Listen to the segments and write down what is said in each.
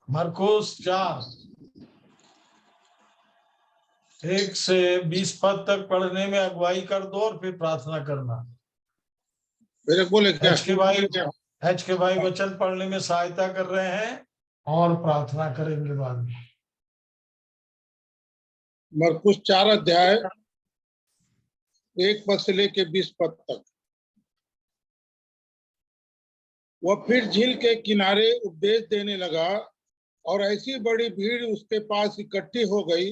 मरकुस 4:1 से 20 पद तक पढ़ने में अगुवाई कर दो और फिर प्रार्थना करना। मेरे बोले क्या? एच के भाई वचन पढ़ने में सहायता कर रहे हैं और प्रार्थना करेंगे बाद में। मरकुस 4 अध्याय 1 पद से लेके 20 पद तक। वह फिर झील के किनारे उपदेश देने लगा और ऐसी बड़ी भीड़ उसके पास इकट्ठी हो गई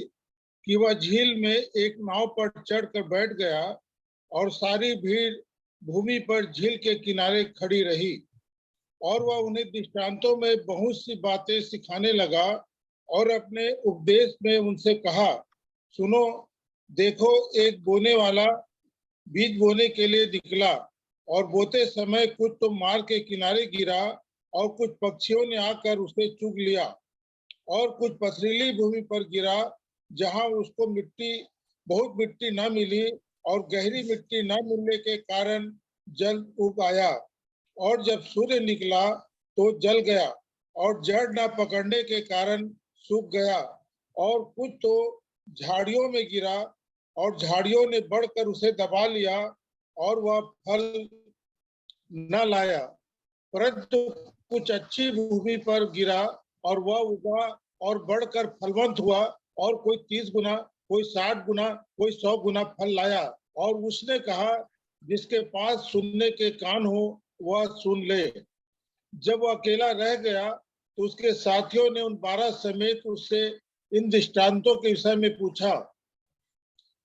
कि वह झील में एक नाव पर चढ़कर बैठ गया और सारी भीड़ भूमि पर झील के किनारे खड़ी रही। और वह उन्हें दृष्टांतों में बहुत सी बातें सिखाने लगा और अपने उपदेश में उनसे कहा, सुनो, देखो, एक बोने वाला बीज बोने के लिए निकला और बोते समय कुछ तो मार्ग के किनारे गिरा और कुछ पक्षियों ने आकर उसे चुग लिया और कुछ पथरीली भूमि पर गिरा जहां उसको बहुत मिट्टी न मिली और गहरी मिट्टी न मिलने के कारण जल उग आया और जब सूर्य निकला तो जल गया और जड़ न पकड़ने के कारण सूख गया। और कुछ तो झाड़ियों में गिरा और झाड़ियों ने बढ़कर उसे दबा लिया और वह फल न लाया। परंतु कुछ अच्छी भूमि पर गिरा और वह उगा और बढ़कर फलवंत हुआ और कोई 30 गुना, कोई 60 गुना, कोई 100 गुना फल लाया। और उसने कहा, जिसके पास सुनने के कान हो वह सुन ले। जब वह अकेला रह गया तो उसके साथियों ने उन 12 समेत उससे इन दृष्टांतों के विषय में पूछा।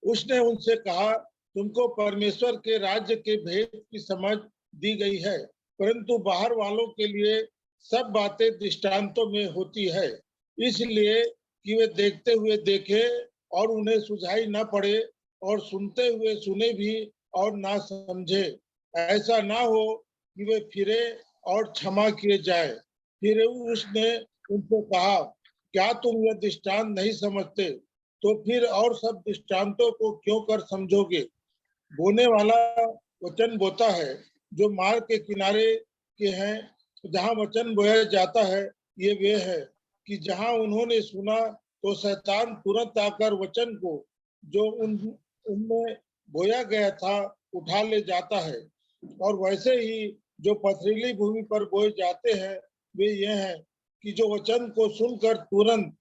उसने उनसे कहा, तुमको परमेश्वर के राज्य के भेद की समझ दी गई है, परंतु बाहर वालों के लिए सब बातें दृष्टांतों में होती है, इसलिए कि वे देखते हुए देखे और उन्हें सुझाई न पड़े और सुनते हुए सुने भी और ना समझे, ऐसा ना हो कि वे फिरे और क्षमा किए जाए। फिर उसने उनसे कहा, क्या तुम यह दृष्टांत नहीं समझते? तो फिर और सब दृष्टांतों को क्यों कर समझोगे? बोने वाला वचन बोता है जो मार्ग के किनारे के हैं, जहाँ वचन बोया जाता है, ये वे है कि जहाँ उन्होंने सुना तो शैतान तुरंत आकर वचन को जो उनमें बोया गया था उठा ले जाता है। और वैसे ही जो पथरीली भूमि पर बोए जाते हैं वे ये हैं कि जो वचन को सुनकर तुरंत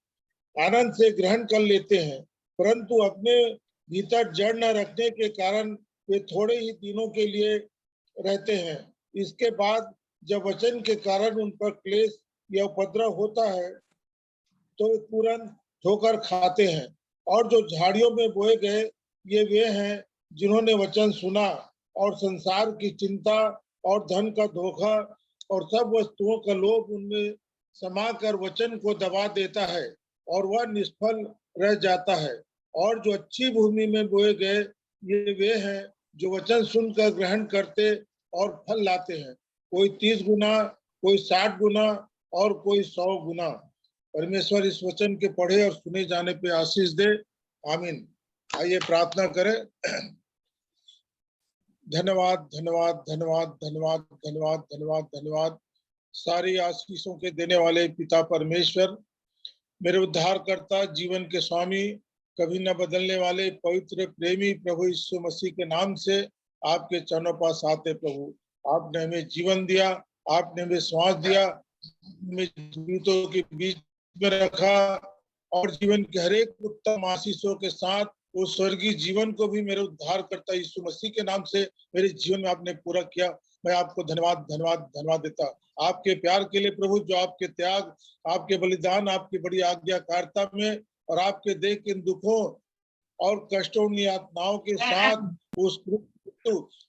आनंद से ग्रहण कर लेते हैं, परंतु अपने भीतर जड़ न रखने के कारण वे थोड़े ही दिनों के लिए रहते हैं। इसके बाद जब वचन के कारण उन पर क्लेश या उपद्रव होता है तो वे तुरंत ठोकर खाते हैं। और जो झाड़ियों में बोए गए ये वे हैं जिन्होंने वचन सुना और संसार की चिंता और धन का धोखा और सब वस्तुओं का लोभ उनमें समाकर वचन को दबा देता है और वह निष्फल रह जाता है। और जो अच्छी भूमि में बोए गए ये वे हैं जो वचन सुनकर ग्रहण करते और फल लाते हैं, कोई 30 गुना, कोई 60 गुना और कोई 100 गुना। परमेश्वर इस वचन के पढ़े और सुने जाने पे आशीष दे। आमीन। आइए प्रार्थना करें। धन्यवाद, धन्यवाद, धन्यवाद, धन्यवाद, धन्यवाद, धन्यवाद, धन्यवाद सारी आशीषों के देने वाले पिता परमेश्वर, मेरे उद्धारकर्ता, जीवन के स्वामी, कभी न बदलने वाले पवित्र प्रेमी प्रभु यीशु मसीह के नाम से आपके चरणों पास आते। प्रभु, आपने हमें जीवन दिया, आपने हमें श्वास दिया, हमें जीवितों के बीच में रखा और जीवन के हर एक उत्तम आशीषों के साथ उस स्वर्गीय जीवन को भी मेरे उद्धारकर्ता यीशु मसीह के नाम से मेरे जीवन में आपने पूरा किया। मैं आपको धन्यवाद धन्यवाद धन्यवाद देता आपके प्यार के लिए प्रभु, जो आपके त्याग, आपके बलिदान, आपकी बड़ी आज्ञाकारिता में और आपके देख इन दुखों और कष्टों यातनाओं के साथ उस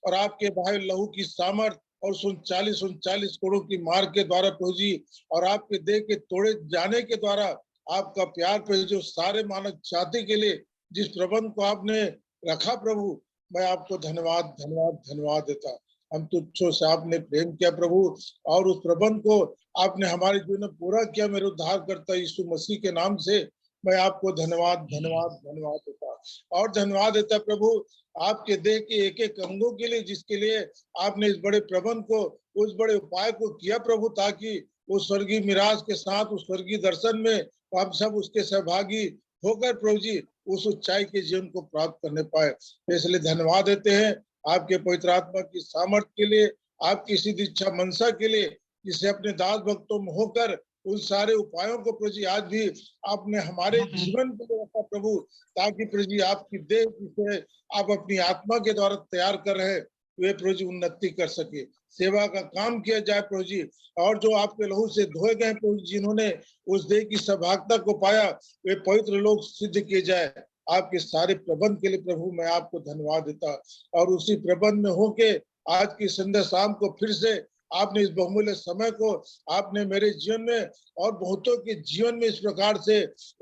और आपके भाई लहू की सामर्थ और 39 करोड़ की मार के द्वारा पहुंची और आपके देह के तोड़े जाने के द्वारा आपका प्यार प्रभु, जो सारे मानव जाति के लिए जिस प्रबंध को आपने रखा प्रभु, मैं आपको धन्यवाद धन्यवाद धन्यवाद देता। हम तुच्छों से आपने प्रेम किया प्रभु और उस प्रबंध को आपने हमारे जीवन में पूरा किया। मेरे उद्धारकर्ता यीशु मसीह के नाम से मैं आपको धन्यवाद धन्यवाद धन्यवाद देता और धन्यवाद देता प्रभु आपके देह के एक एक अंगों के लिए, जिसके लिए आपने इस बड़े प्रबंध को, उस बड़े उपाय को किया प्रभु, ताकि उस स्वर्गीय मिराज के साथ, उस स्वर्गीय दर्शन में हम सब उसके सहभागी होकर प्रभु जी उस ऊंचाई के जीवन को प्राप्त करने पाए। इसलिए धन्यवाद देते हैं आपके पवित्र आत्मा की सामर्थ्य के लिए, आपकी सिद्ध इच्छा मनसा के लिए, जिसे अपने दास भक्तों में होकर उन सारे उपायों को प्रभु जी आज भी आपने हमारे जीवन पे रखा प्रभु, ताकि प्रभु जी आपकी देह जिसे आप अपनी आत्मा के द्वारा तैयार कर रहे हैं, वे प्रभु जी उन्नति कर सके, सेवा का काम किया जाए प्रभु जी। और जो आपके लहू से धोए गए प्रभु जी, जिन्होंने उस देह की सौभाग्यता को पाया, वे पवित्र लोग सिद्ध किए जाए। आपके सारे प्रबंध के लिए प्रभु मैं आपको धन्यवाद देता, और उसी प्रबंध में होके आज की संध्या शाम को फिर से आपने इस बहुमूल्य समय को आपने मेरे जीवन में और बहुतों के जीवन में इस प्रकार से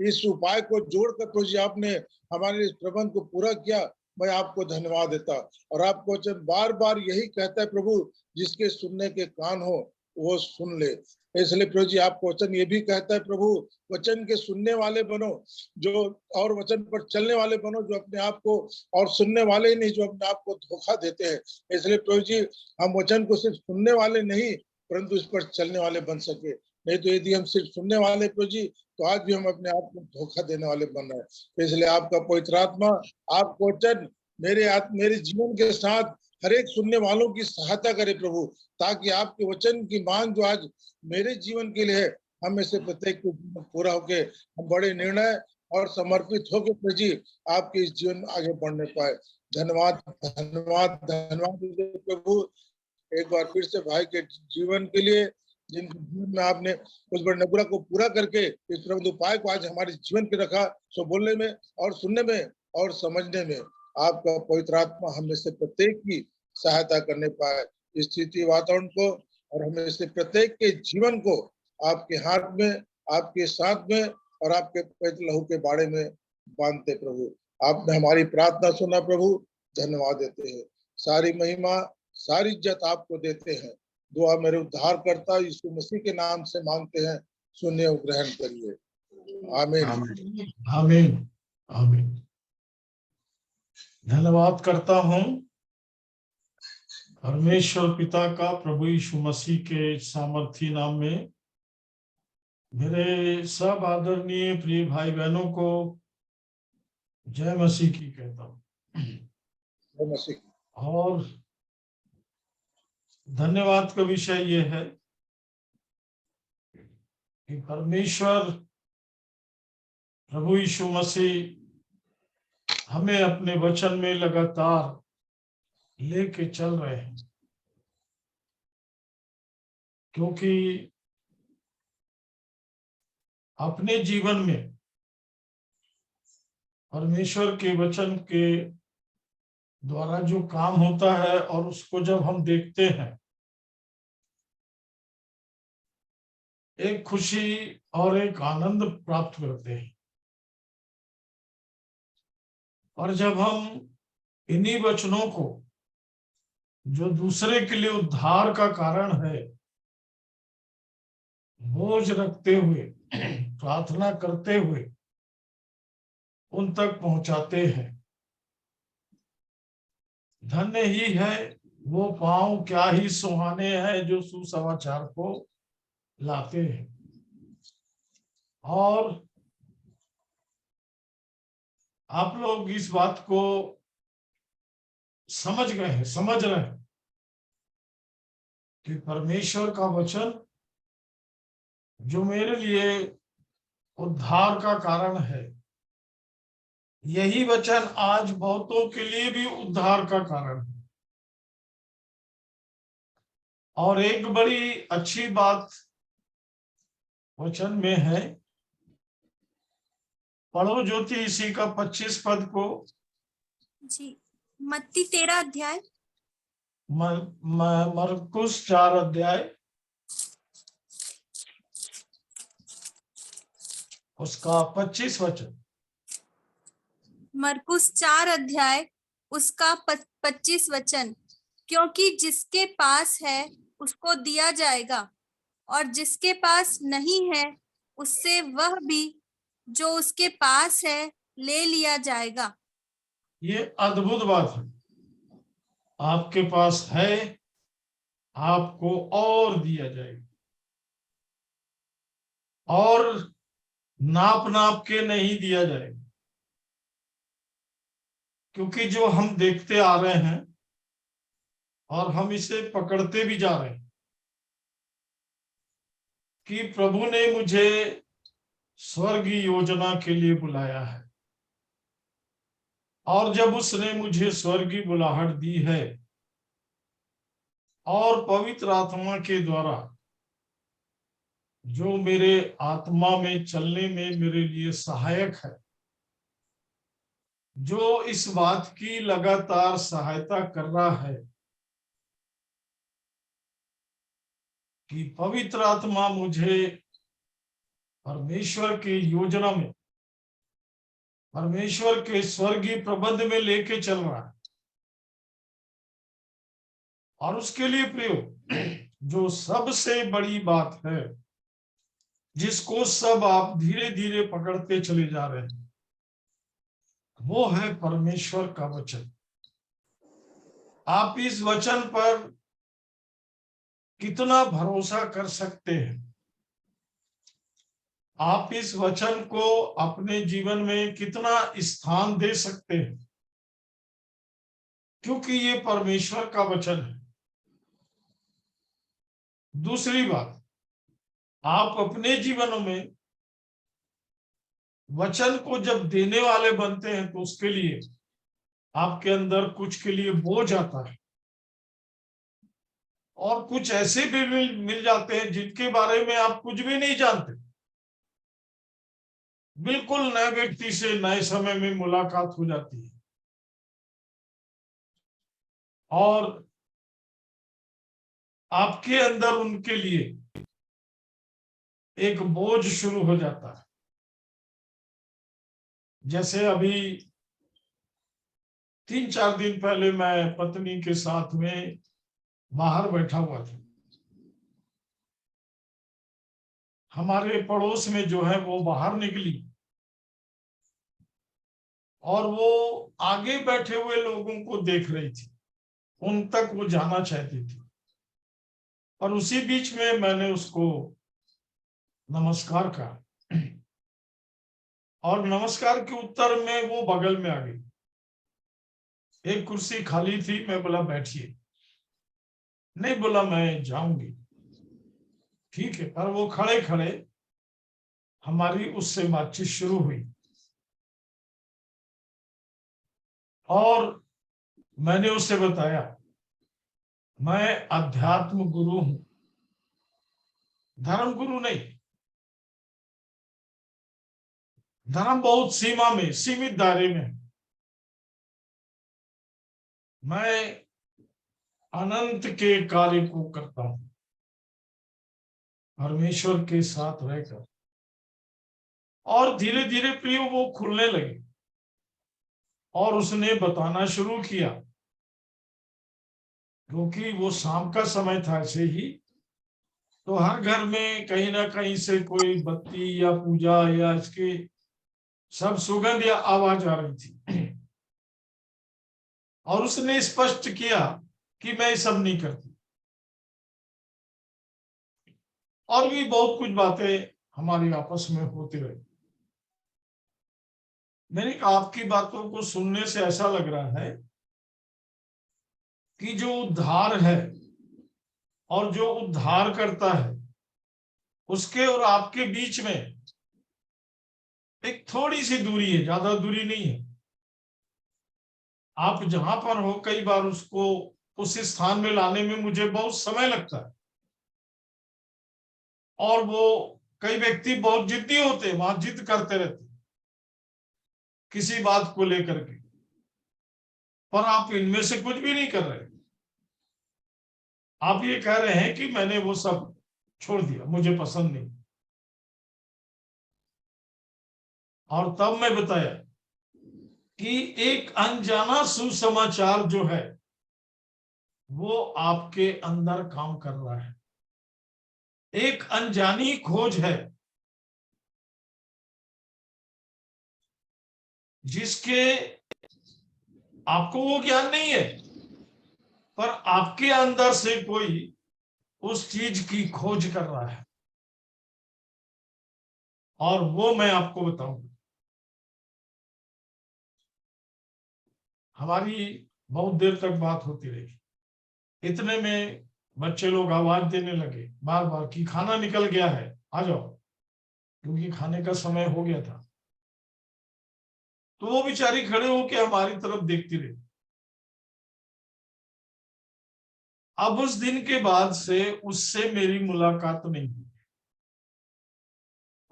इस उपाय को जोड़कर प्रभु जी आपने हमारे इस प्रबंध को पूरा किया। मैं आपको धन्यवाद देता, और आपको वचन बार बार यही कहता है प्रभु, जिसके सुनने के कान हो वो सुन ले। इसलिए प्रभु जी आपको वचन ये भी कहता है प्रभु, वचन के सुनने वाले बनो, जो और वचन पर चलने वाले बनो, जो अपने आप को, और सुनने वाले ही नहीं जो अपने आप को धोखा देते हैं। इसलिए प्रभु जी हम वचन को सिर्फ सुनने वाले नहीं, परंतु इस पर चलने वाले बन सके। नहीं तो यदि हम सिर्फ सुनने वाले प्रभु जी, तो आज भी हम अपने आप को धोखा देने वाले बन रहे हैं। इसलिए आपका पवित्र आत्मा, आपको वचन मेरे जीवन के साथ हर एक सुनने वालों की सहायता करे प्रभु, ताकि आपके वचन की मांग जो आज मेरे जीवन के लिए है, हम में से प्रत्येक को जीवन पूरा होके हम बड़े निर्णय और समर्पित होकर प्रभु जी आपके इस जीवन में आगे बढ़ने पाए। धन्यवाद धन्यवाद धन्यवाद प्रभु, एक बार फिर से भाई के जीवन के लिए, जिनके जीवन में आपने उस बड़े नगुरा को पूरा करके इस प्रबंध उपाय को आज हमारे जीवन पे रखा। सो बोलने में और सुनने में और समझने में आपका पवित्र आत्मा हमें से प्रत्येक की सहायता करने पाए। स्थिति वातावरण को और हमें से प्रत्येक के जीवन को आपके हाथ में, आपके साथ में और आपके पवित्र लहू के बारे में बांधते प्रभु। आपने हमारी प्रार्थना सुना प्रभु, धन्यवाद देते हैं। सारी महिमा सारी इज्जत आपको देते हैं। दुआ मेरे उद्धार करता यीशु मसीह के नाम से मांगते हैं, सुनिए और ग्रहण करिए। आमीन आमीन आमीन। धन्यवाद करता हूँ परमेश्वर पिता का, प्रभु यीशु मसीह के सामर्थी नाम में मेरे सब आदरणीय प्रिय भाई बहनों को जय मसीह की कहता हूँ। जय मसीह। और धन्यवाद का विषय ये है कि परमेश्वर प्रभु यीशु मसीह हमें अपने वचन में लगातार लेके चल रहे हैं, क्योंकि अपने जीवन में परमेश्वर के वचन के द्वारा जो काम होता है और उसको जब हम देखते हैं, एक खुशी और एक आनंद प्राप्त करते हैं। और जब हम इन्हीं वचनों को, जो दूसरे के लिए उद्धार का कारण है, बोझ रखते हुए प्रार्थना करते हुए उन तक पहुंचाते हैं, धन्य ही है वो पांव, क्या ही सुहाने हैं जो सुसमाचार को लाते हैं। और आप लोग इस बात को समझ गए हैं, समझ रहे हैं कि परमेश्वर का वचन जो मेरे लिए उद्धार का कारण है, यही वचन आज बहुतों के लिए भी उद्धार का कारण है। और एक बड़ी अच्छी बात वचन में है, पढ़ो ज्योति इसी का 25 पद को जी। मत्ती 13 अध्याय, मरकुस 4 अध्याय उसका 25 वचन। मरकुस 4 अध्याय उसका 25 वचन। क्योंकि जिसके पास है उसको दिया जाएगा, और जिसके पास नहीं है उससे वह भी जो उसके पास है ले लिया जाएगा। ये अद्भुत बात है। आपके पास है, आपको और दिया जाएगा। और नाप नाप के नहीं दिया जाएगा, क्योंकि जो हम देखते आ रहे हैं और हम इसे पकड़ते भी जा रहे हैं कि प्रभु ने मुझे स्वर्ग योजना के लिए बुलाया है, और जब उसने मुझे स्वर्गीय बुलाहट दी है और पवित्र आत्मा के द्वारा जो मेरे आत्मा में चलने में मेरे लिए सहायक है, जो इस बात की लगातार सहायता कर रहा है कि पवित्र आत्मा मुझे परमेश्वर की योजना में, परमेश्वर के स्वर्गीय प्रबंध में लेके चल रहा है। और उसके लिए प्रयोग जो सबसे बड़ी बात है, जिसको सब आप धीरे धीरे पकड़ते चले जा रहे हैं, वो है परमेश्वर का वचन। आप इस वचन पर कितना भरोसा कर सकते हैं? आप इस वचन को अपने जीवन में कितना स्थान दे सकते हैं? क्योंकि ये परमेश्वर का वचन है। दूसरी बात, आप अपने जीवन में वचन को जब देने वाले बनते हैं तो उसके लिए आपके अंदर कुछ के लिए बोझ आता है, और कुछ ऐसे भी मिल जाते हैं जिनके बारे में आप कुछ भी नहीं जानते। बिल्कुल नए व्यक्ति से नए समय में मुलाकात हो जाती है और आपके अंदर उनके लिए एक बोझ शुरू हो जाता है। जैसे अभी 3-4 दिन पहले मैं पत्नी के साथ में बाहर बैठा हुआ था। हमारे पड़ोस में जो है वो बाहर निकली और वो आगे बैठे हुए लोगों को देख रही थी, उन तक वो जाना चाहती थी। और उसी बीच में मैंने उसको नमस्कार कहा और नमस्कार के उत्तर में वो बगल में आ गई। एक कुर्सी खाली थी, मैं बोला बैठिए। नहीं, बोला मैं जाऊंगी। ठीक है। पर वो खड़े खड़े हमारी उससे बातचीत शुरू हुई और मैंने उससे बताया मैं अध्यात्म गुरु हूं, धर्म गुरु नहीं। धर्म बहुत सीमा में, सीमित दायरे में। मैं अनंत के कार्य को करता हूं परमेश्वर के साथ रहकर। और धीरे धीरे प्रिय वो खुलने लगे और उसने बताना शुरू किया, क्योंकि वो शाम का समय था ऐसे ही, तो हर घर में कहीं ना कहीं से कोई बत्ती या पूजा या इसके सब सुगंध या आवाज आ रही थी। और उसने स्पष्ट किया कि मैं ये सब नहीं करती। और भी बहुत कुछ बातें हमारी आपस में होती रही। मैंने कहा आपकी बातों को सुनने से ऐसा लग रहा है कि जो उद्धार है और जो उद्धार करता है उसके और आपके बीच में एक थोड़ी सी दूरी है, ज्यादा दूरी नहीं है। आप जहां पर हो, कई बार उसको उस स्थान में लाने में मुझे बहुत समय लगता है। और वो कई व्यक्ति बहुत जिद्दी होते हैं, वहां जिद करते रहते किसी बात को लेकर के, पर आप इनमें से कुछ भी नहीं कर रहे। आप ये कह रहे हैं कि मैंने वो सब छोड़ दिया, मुझे पसंद नहीं। और तब मैं बताया कि एक अनजाना सुसमाचार जो है वो आपके अंदर काम कर रहा है। एक अनजानी खोज है जिसके आपको वो ज्ञान नहीं है, पर आपके अंदर से कोई उस चीज की खोज कर रहा है। और वो मैं आपको बताऊंगा। हमारी बहुत देर तक बात होती रही, इतने में बच्चे लोग आवाज देने लगे बार बार कि खाना निकल गया है, आ जाओ, क्योंकि खाने का समय हो गया था। तो वो बेचारी खड़े होकर हमारी तरफ देखती रही। अब उस दिन के बाद से उससे मेरी मुलाकात नहीं हुई,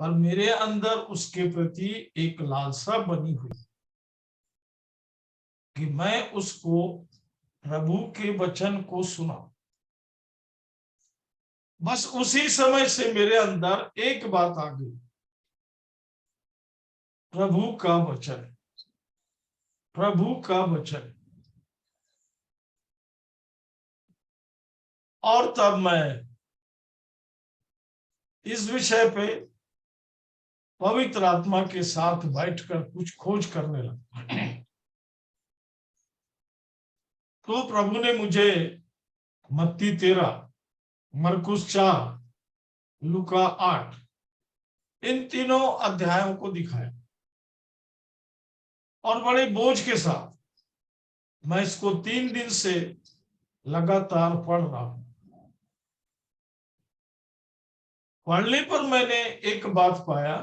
पर मेरे अंदर उसके प्रति एक लालसा बनी हुई कि मैं उसको प्रभु के वचन को सुना। बस उसी समय से मेरे अंदर एक बात आ गई, प्रभु का वचन, प्रभु का वचन। और तब मैं इस विषय पे पवित्र आत्मा के साथ बैठकर कुछ खोज करने लगा। तो प्रभु ने मुझे मत्ती 13, मरकुस 4, लूका 8 इन तीनों अध्यायों को दिखाया, और बड़े बोझ के साथ मैं इसको 3 दिन से लगातार पढ़ रहा हूं। पढ़ने पर मैंने एक बात पाया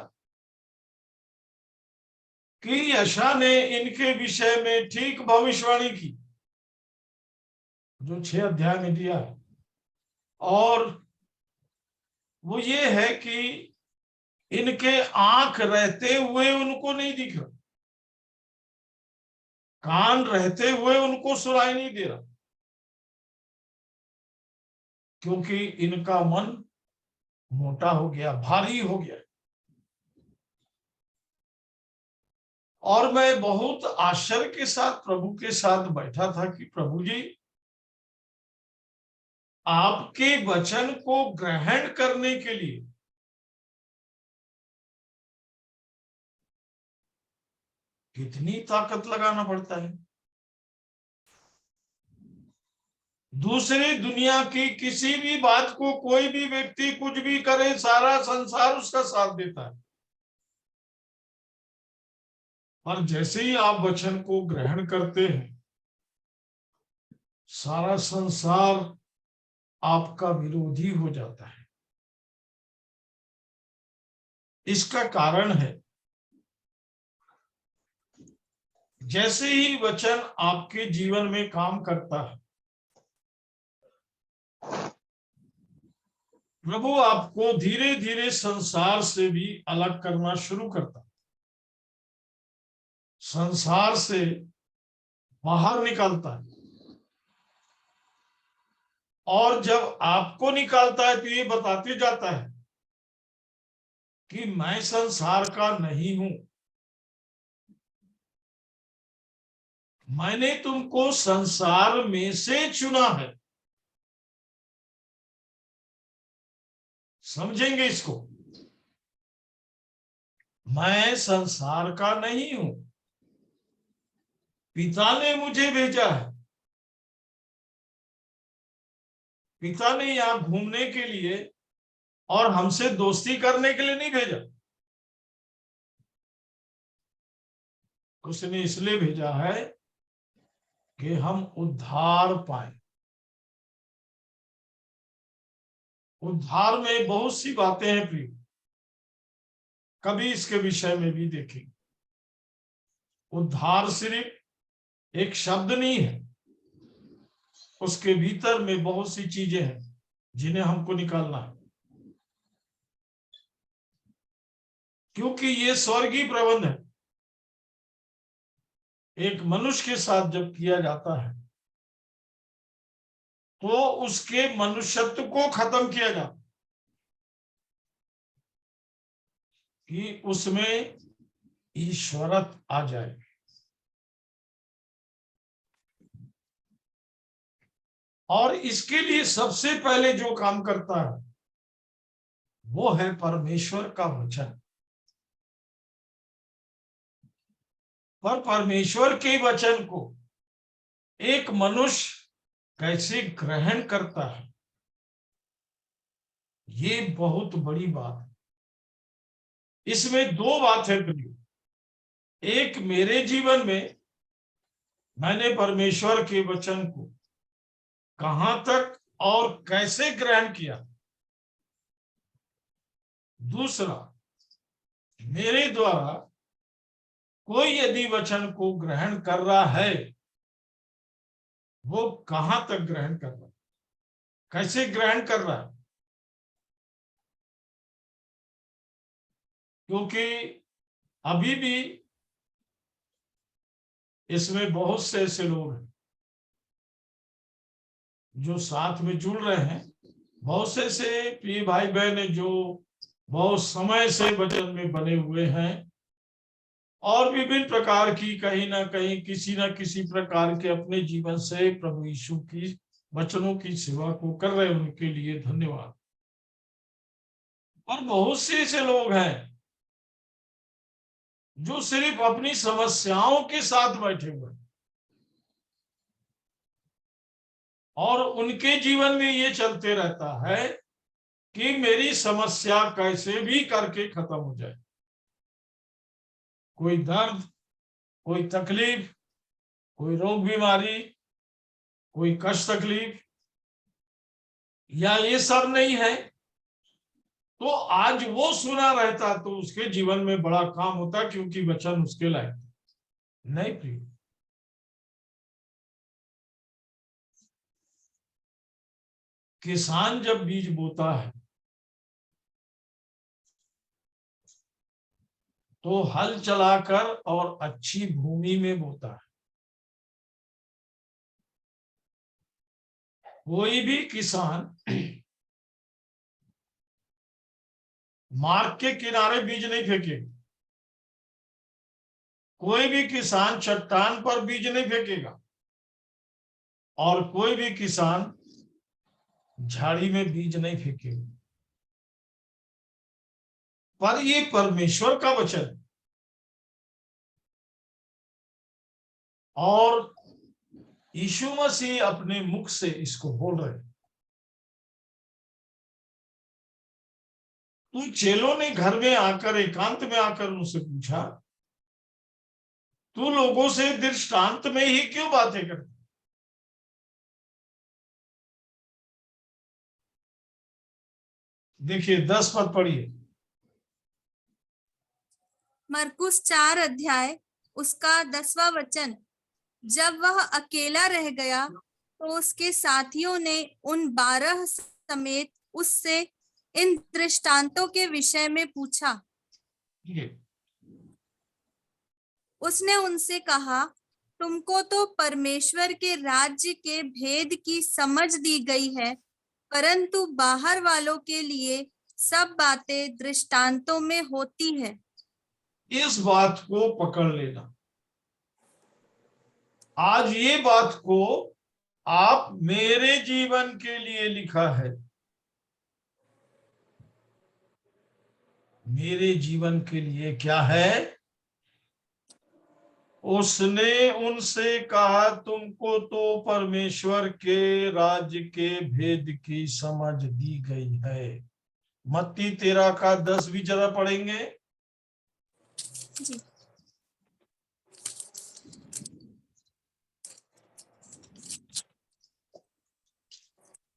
कि यशायाह ने इनके विषय में ठीक भविष्यवाणी की, जो 6 अध्याय में दिया है। और वो ये है कि इनके आंख रहते हुए उनको नहीं दिख रहा, कान रहते हुए उनको सुनाई नहीं दे रहा, क्योंकि इनका मन मोटा हो गया, भारी हो गया। और मैं बहुत आश्चर्य के साथ प्रभु के साथ बैठा था कि प्रभु जी, आपके वचन को ग्रहण करने के लिए कितनी ताकत लगाना पड़ता है। दूसरी दुनिया की किसी भी बात को कोई भी व्यक्ति कुछ भी करे, सारा संसार उसका साथ देता है, पर जैसे ही आप वचन को ग्रहण करते हैं, सारा संसार आपका विरोधी हो जाता है। इसका कारण है, जैसे ही वचन आपके जीवन में काम करता है, प्रभु आपको धीरे धीरे संसार से भी अलग करना शुरू करता है, संसार से बाहर निकालता है। और जब आपको निकालता है तो ये बताते जाता है कि मैं संसार का नहीं हूं, मैंने तुमको संसार में से चुना है। समझेंगे इसको, मैं संसार का नहीं हूं, पिता ने मुझे भेजा है। पिता ने यहां घूमने के लिए और हमसे दोस्ती करने के लिए नहीं भेजा, उसने इसलिए भेजा है कि हम उद्धार पाए। उद्धार में बहुत सी बातें हैं प्रिय, कभी इसके विषय में भी देखेंगे। उद्धार सिर्फ एक शब्द नहीं है, उसके भीतर में बहुत सी चीजें हैं जिन्हें हमको निकालना है, क्योंकि ये स्वर्गीय प्रबंध है। एक मनुष्य के साथ जब किया जाता है तो उसके मनुष्यत्व को खत्म किया जाता है कि उसमें ईश्वरत आ जाए। और इसके लिए सबसे पहले जो काम करता है वो है परमेश्वर का वचन। पर परमेश्वर के वचन को एक मनुष्य कैसे ग्रहण करता है, ये बहुत बड़ी बात है। इसमें दो बातें प्रिय। एक, मेरे जीवन में मैंने परमेश्वर के वचन को कहां तक और कैसे ग्रहण किया। दूसरा, मेरे द्वारा कोई यदि वचन को ग्रहण कर रहा है, वो कहां तक ग्रहण कर रहा है, कैसे ग्रहण कर रहा है। क्योंकि अभी भी इसमें बहुत से ऐसे लोग हैं जो साथ में जुड़ रहे हैं, बहुत से ऐसे प्रिय भाई बहन हैं जो बहुत समय से वचन में बने हुए हैं और विभिन्न प्रकार की कहीं ना कहीं किसी ना किसी प्रकार के अपने जीवन से प्रभु यीशु की वचनों की सेवा को कर रहे हैं। उनके लिए धन्यवाद। और बहुत से ऐसे लोग हैं जो सिर्फ अपनी समस्याओं के साथ बैठे हुए हैं और उनके जीवन में ये चलते रहता है कि मेरी समस्या कैसे भी करके खत्म हो जाए। कोई दर्द, कोई तकलीफ, कोई रोग बीमारी, कोई कष्ट तकलीफ, या ये सब नहीं है तो आज वो सुना रहता तो उसके जीवन में बड़ा काम होता, क्योंकि वचन उसके लायक नहीं। प्रिय, किसान जब बीज बोता है तो हल चलाकर और अच्छी भूमि में बोता है। कोई भी किसान मार्ग के किनारे बीज नहीं फेंकेगा, कोई भी किसान चट्टान पर बीज नहीं फेंकेगा, और कोई भी किसान झाड़ी में बीज नहीं फेंकेगा। पर ये परमेश्वर का वचन और यीशु मसीह अपने मुख से इसको बोल रहे। तो चेलों ने घर में आकर, एकांत में आकर उनसे पूछा, तू लोगों से दृष्टांत में ही क्यों बातें करता? देखिए 10 पद पढ़िए। मरकुस 4 अध्याय उसका 10वां वचन। जब वह अकेला रह गया तो उसके साथियों ने उन 12 समेत उससे इन दृष्टांतों के विषय में पूछा। उसने उनसे कहा, तुमको तो परमेश्वर के राज्य के भेद की समझ दी गई है, परंतु बाहर वालों के लिए सब बातें दृष्टांतों में होती है। इस बात को पकड़ लेना। आज ये बात को आप मेरे जीवन के लिए लिखा है। मेरे जीवन के लिए क्या है? उसने उनसे कहा, तुमको तो परमेश्वर के राज्य के भेद की समझ दी गई है। मत्ती 13 का 10 भी जरा पढ़ेंगे जी।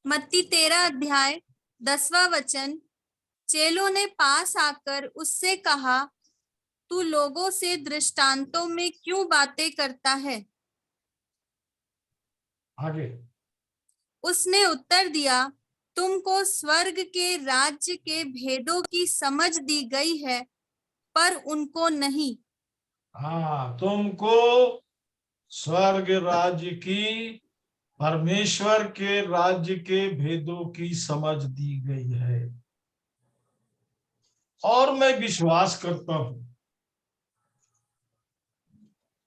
मत्ती 13 अध्याय 10वां वचन। चेलों ने पास आकर उससे कहा, तू लोगों से दृष्टांतों में क्यों बातें करता है? आगे। उसने उत्तर दिया, तुमको स्वर्ग के राज्य के भेदों की समझ दी गई है, पर उनको नहीं। हाँ, तुमको स्वर्ग राज्य की, परमेश्वर के राज्य के भेदों की समझ दी गई है। और मैं विश्वास करता हूं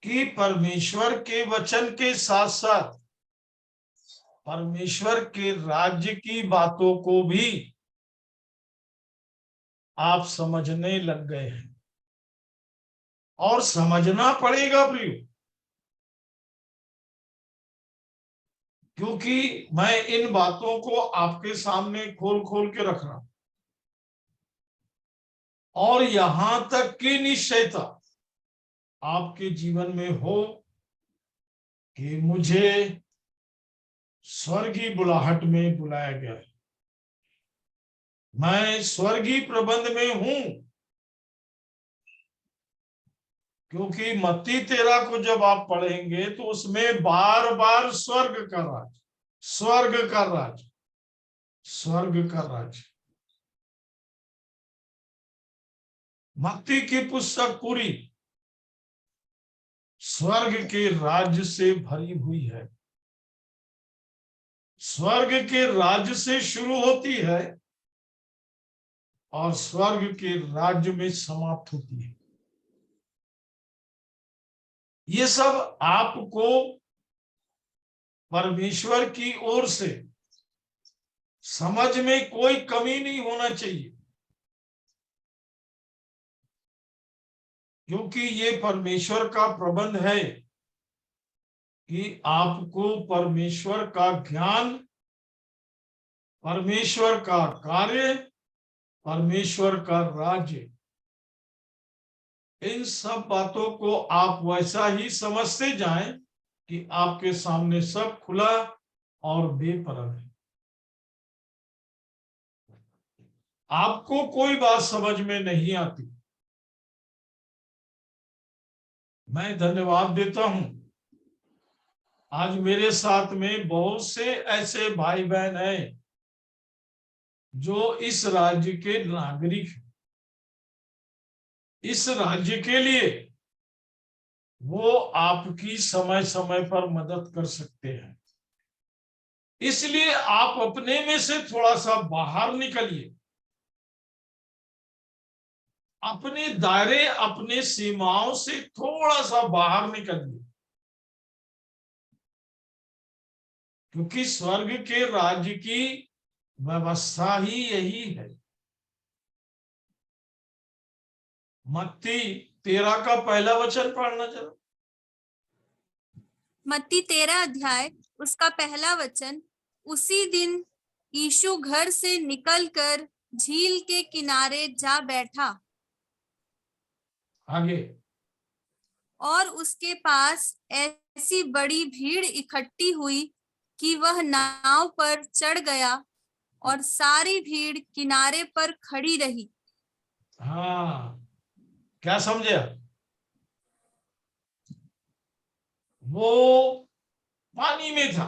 कि परमेश्वर के वचन के साथ साथ परमेश्वर के राज्य की बातों को भी आप समझने लग गए हैं, और समझना पड़ेगा प्रियो, क्योंकि मैं इन बातों को आपके सामने खोल खोल के रख रहा हूं। और यहां तक की निश्चयता आपके जीवन में हो कि मुझे स्वर्गीय बुलाहट में बुलाया गया है, मैं स्वर्गीय प्रबंध में हूं। क्योंकि मत्ती 13 को जब आप पढ़ेंगे तो उसमें बार बार स्वर्ग का राज, स्वर्ग का राज, स्वर्ग का राज। मत्ती की पुस्तक पूरी स्वर्ग के राज्य से भरी हुई है। स्वर्ग के राज्य से शुरू होती है और स्वर्ग के राज्य में समाप्त होती है। ये सब आपको परमेश्वर की ओर से समझ में कोई कमी नहीं होना चाहिए, क्योंकि ये परमेश्वर का प्रबंध है कि आपको परमेश्वर का ज्ञान, परमेश्वर का कार्य, परमेश्वर का राज्य, इन सब बातों को आप वैसा ही समझते जाएं कि आपके सामने सब खुला और बेपरद है। आपको कोई बात समझ में नहीं आती, मैं धन्यवाद देता हूं, आज मेरे साथ में बहुत से ऐसे भाई बहन हैं जो इस राज्य के नागरिक हैं। इस राज्य के लिए वो आपकी समय समय पर मदद कर सकते हैं। इसलिए आप अपने में से थोड़ा सा बाहर निकलिए, अपने दायरे, अपने सीमाओं से थोड़ा सा बाहर निकलिए, क्योंकि स्वर्ग के राज्य की व्यवस्था ही यही है। मत्ती 13 का पहला वचन पढ़ना जरा। मत्ती 13 अध्याय उसका पहला वचन। उसी दिन यीशु घर से निकलकर झील के किनारे जा बैठा आगे। और उसके पास ऐसी बड़ी भीड़ इकट्ठी हुई कि वह नाव पर चढ़ गया और सारी भीड़ किनारे पर खड़ी रही। हाँ, क्या समझे? वो पानी में था,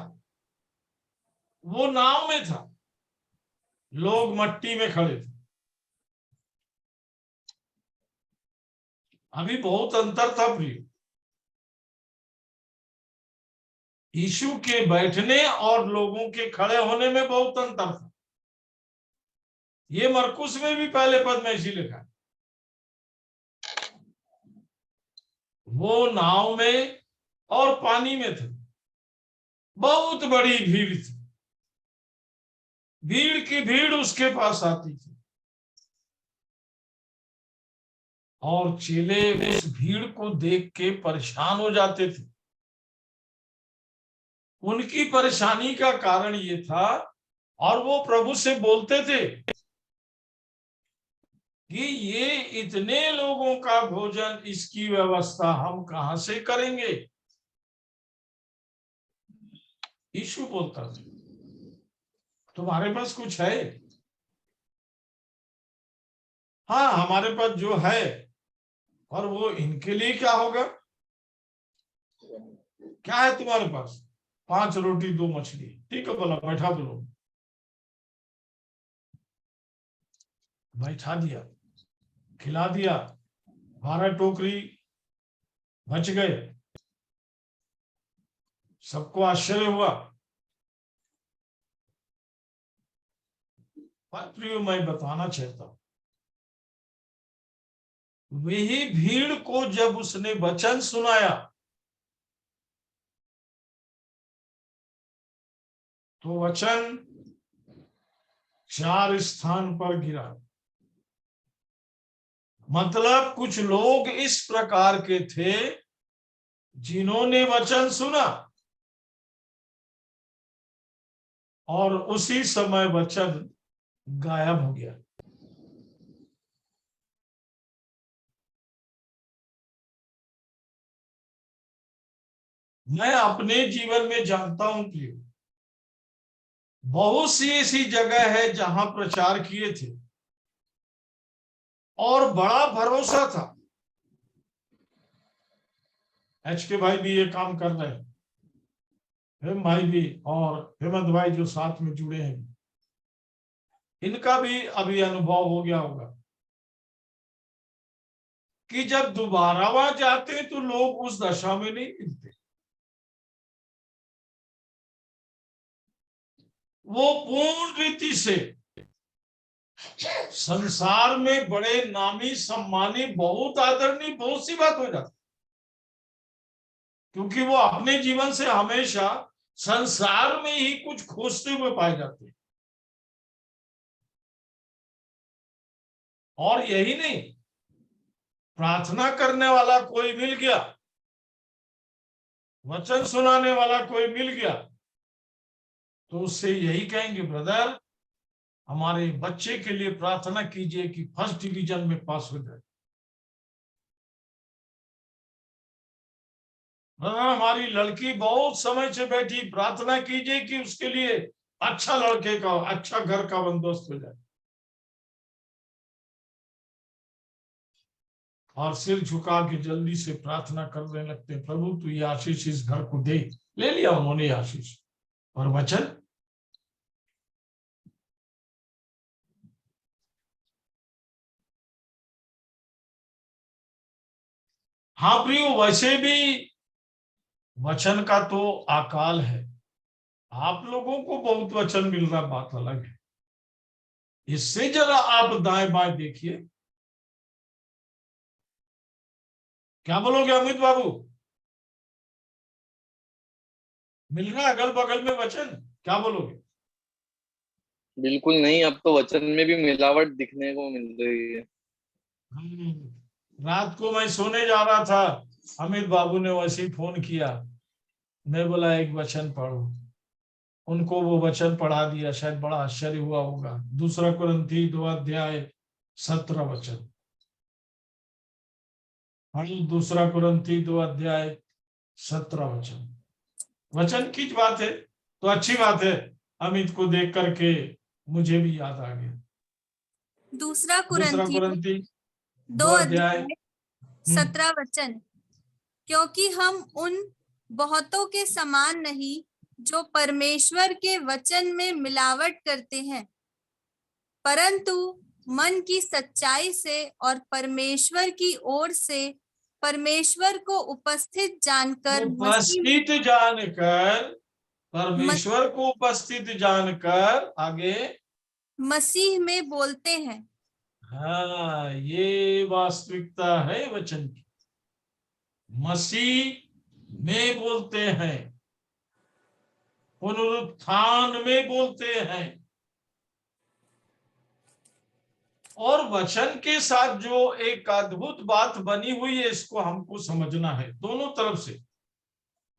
वो नाव में था, लोग मट्टी में खड़े थे। अभी बहुत अंतर था प्रिय। यीशु के बैठने और लोगों के खड़े होने में बहुत अंतर था। ये मरकुस में भी पहले पद में इसी लिखा है। वो नाव में और पानी में थे, बहुत बड़ी भीड़ थी, भीड़ की भीड़ उसके पास आती थी और चेले उस भीड़ को देख के परेशान हो जाते थे। उनकी परेशानी का कारण ये था, और वो प्रभु से बोलते थे कि ये इतने लोगों का भोजन, इसकी व्यवस्था हम कहां से करेंगे? यीशु बोलता था, तुम्हारे पास कुछ है? हाँ, हमारे पास जो है, और वो इनके लिए क्या होगा? क्या है तुम्हारे पास? 5 रोटी 2 मछली। ठीक है, बोला बैठा दो लोग। बैठा दिया, खिला दिया, 12 टोकरी बच गए। सबको आश्चर्य हुआ। पर प्रियो, मैं बताना चाहता हूं, वही भीड़ को जब उसने वचन सुनाया तो वचन 4 स्थान पर गिरा। मतलब कुछ लोग इस प्रकार के थे जिन्होंने वचन सुना और उसी समय वचन गायब हो गया। मैं अपने जीवन में जानता हूं कि बहुत सी ऐसी जगह है जहां प्रचार किए थे और बड़ा भरोसा था। एच के भाई भी ये काम कर रहे हैं, हेम भाई भी और हेमंत भाई जो साथ में जुड़े हैं, इनका भी अभी अनुभव हो गया होगा कि जब दोबारा वहां जाते हैं तो लोग उस दशा में नहीं मिलते। वो पूर्ण रीति से संसार में बड़े नामी सम्मानी बहुत आदरणीय बहुत सी बात हो जाती, क्योंकि वो अपने जीवन से हमेशा संसार में ही कुछ खोजते हुए पाए जाते हैं। और यही नहीं, प्रार्थना करने वाला कोई मिल गया, वचन सुनाने वाला कोई मिल गया, तो उससे यही कहेंगे, ब्रदर हमारे बच्चे के लिए प्रार्थना कीजिए कि फर्स्ट डिवीजन में पास हो जाए। ब्रदर हमारी लड़की बहुत समय से बैठी, प्रार्थना कीजिए कि उसके लिए अच्छा लड़के का अच्छा घर का बंदोबस्त हो जाए। और सिर झुका के जल्दी से प्रार्थना करने लगते, प्रभु तू ये आशीष इस घर को दे। ले लिया उन्होंने आशीष और वचन। हाँ प्रियो, वैसे भी वचन का तो अकाल है, आप लोगों को बहुत वचन मिल रहा, बात अलग है। इससे जरा आप दाएं बाएं देखिए, क्या बोलोगे अमित बाबू? मिल रहा है अगल बगल में वचन? क्या बोलोगे? बिल्कुल नहीं, अब तो वचन में भी मिलावट दिखने को मिल रही है। रात को मैं सोने जा रहा था, अमित बाबू ने वैसे ही फोन किया, मैं बोला एक वचन पढ़ो, उनको वो वचन पढ़ा दिया, शायद बड़ा आश्चर्य हुआ होगा। 2 कुरिन्थी 2 अध्याय 17 वचन। हाँ, 2 कुरिन्थी 2 अध्याय 17 वचन। वचन की बात है तो अच्छी बात है, अमित को देख करके मुझे भी याद आ गया। 2 2 कुरिन्थी कुरिन्थी 2 2 अध्याय 17 वचन। क्योंकि हम उन बहुतों के समान नहीं जो परमेश्वर के वचन में मिलावट करते हैं, परंतु मन की सच्चाई से और परमेश्वर की ओर से परमेश्वर को उपस्थित जानकर परमेश्वर को उपस्थित जानकर आगे मसीह में बोलते हैं। हाँ, ये वास्तविकता है वचन की। मसीह में बोलते हैं, पुनरुत्थान में बोलते हैं, और वचन के साथ जो एक अद्भुत बात बनी हुई है, इसको हमको समझना है दोनों तरफ से।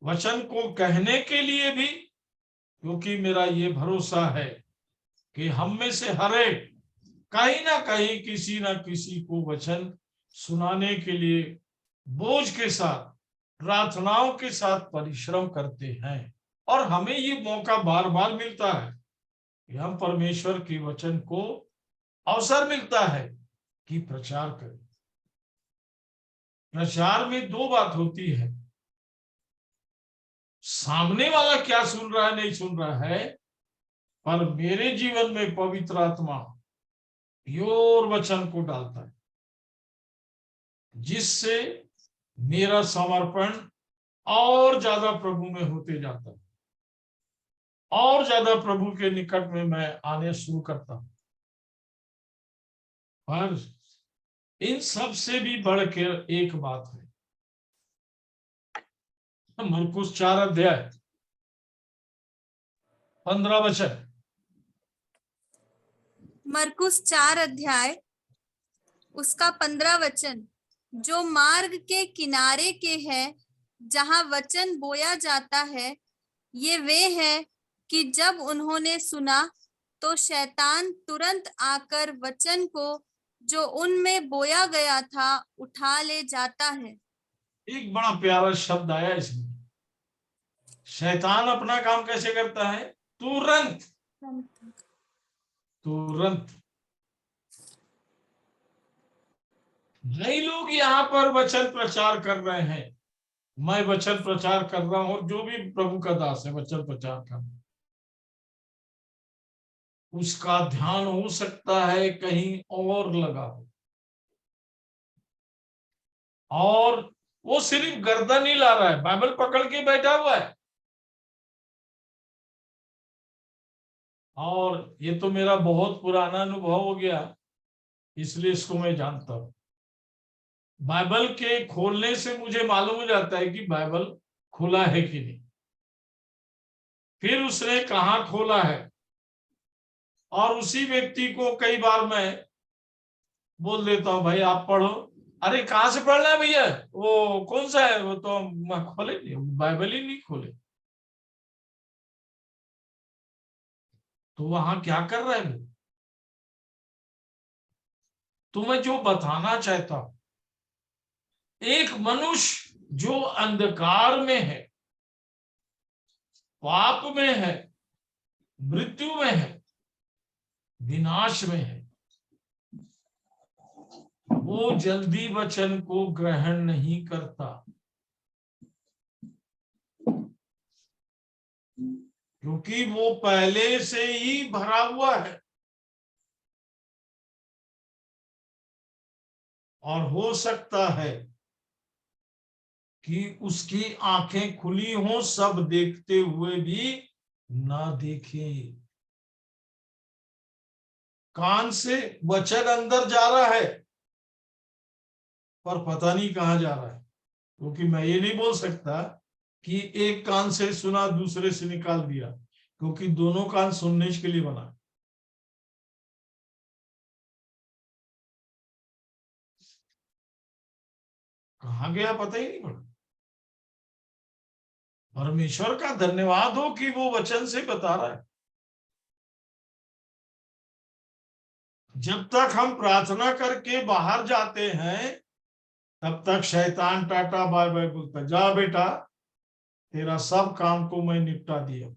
वचन को कहने के लिए भी, क्योंकि मेरा ये भरोसा है कि हम में से हर एक कहीं ना कहीं किसी ना किसी को वचन सुनाने के लिए बोझ के साथ, प्रार्थनाओं के साथ परिश्रम करते हैं, और हमें ये मौका बार बार मिलता है कि हम परमेश्वर के वचन को अवसर मिलता है कि प्रचार करें। प्रचार में 2 बात होती है, सामने वाला क्या सुन रहा है नहीं सुन रहा है, पर मेरे जीवन में पवित्र आत्मा प्योर वचन को डालता है, जिससे मेरा समर्पण और ज्यादा प्रभु में होते जाता है, और ज्यादा प्रभु के निकट में मैं आने शुरू करता हूं। पर इन सब से भी बढ़ के एक बात है, मरकुस 4 अध्याय 15 वचन। मरकुस 4 अध्याय उसका 15 वचन। जो मार्ग के किनारे के हैं, जहां वचन बोया जाता है, ये वे हैं कि जब उन्होंने सुना तो शैतान तुरंत आकर वचन को जो उनमें बोया गया था उठा ले जाता है। एक बड़ा प्यारा शब्द आया इसमें, शैतान अपना काम कैसे करता है? तुरंत तुरंत। कई लोग यहाँ पर वचन प्रचार कर रहे हैं, मैं वचन प्रचार कर रहा हूं, जो भी प्रभु का दास है वचन प्रचार कर रहा हूं, उसका ध्यान हो सकता है कहीं और लगा हो, और वो सिर्फ गर्दन ही ला रहा है, बाइबल पकड़ के बैठा हुआ है। और ये तो मेरा बहुत पुराना अनुभव हो गया, इसलिए इसको मैं जानता हूं। बाइबल के खोलने से मुझे मालूम हो जाता है कि बाइबल खुला है कि नहीं, फिर उसने कहाँ खोला है। और उसी व्यक्ति को कई बार मैं बोल देता हूं, भाई आप पढ़ो। अरे कहाँ से पढ़ना है भैया, वो कौन सा है, वो तो हम खोले नहीं, बाइबल ही नहीं खोले। तो वहां क्या कर रहा है वो? तो मैं जो बताना चाहता हूं, एक मनुष्य जो अंधकार में है, पाप में है, मृत्यु में है, विनाश में है, वो जल्दी वचन को ग्रहण नहीं करता, क्योंकि वो पहले से ही भरा हुआ है। और हो सकता है कि उसकी आंखें खुली हों, सब देखते हुए भी ना देखे। कान से वचन अंदर जा रहा है, पर पता नहीं कहां जा रहा है, क्योंकि मैं ये नहीं बोल सकता कि एक कान से सुना दूसरे से निकाल दिया, क्योंकि दोनों कान सुनने के लिए बना। कहां गया पता ही नहीं पड़ा। परमेश्वर का धन्यवाद हो कि वो वचन से बता रहा है। जब तक हम प्रार्थना करके बाहर जाते हैं, तब तक शैतान टाटा बाय बाय बोलता, जा बेटा तेरा सब काम को मैं निपटा दिया।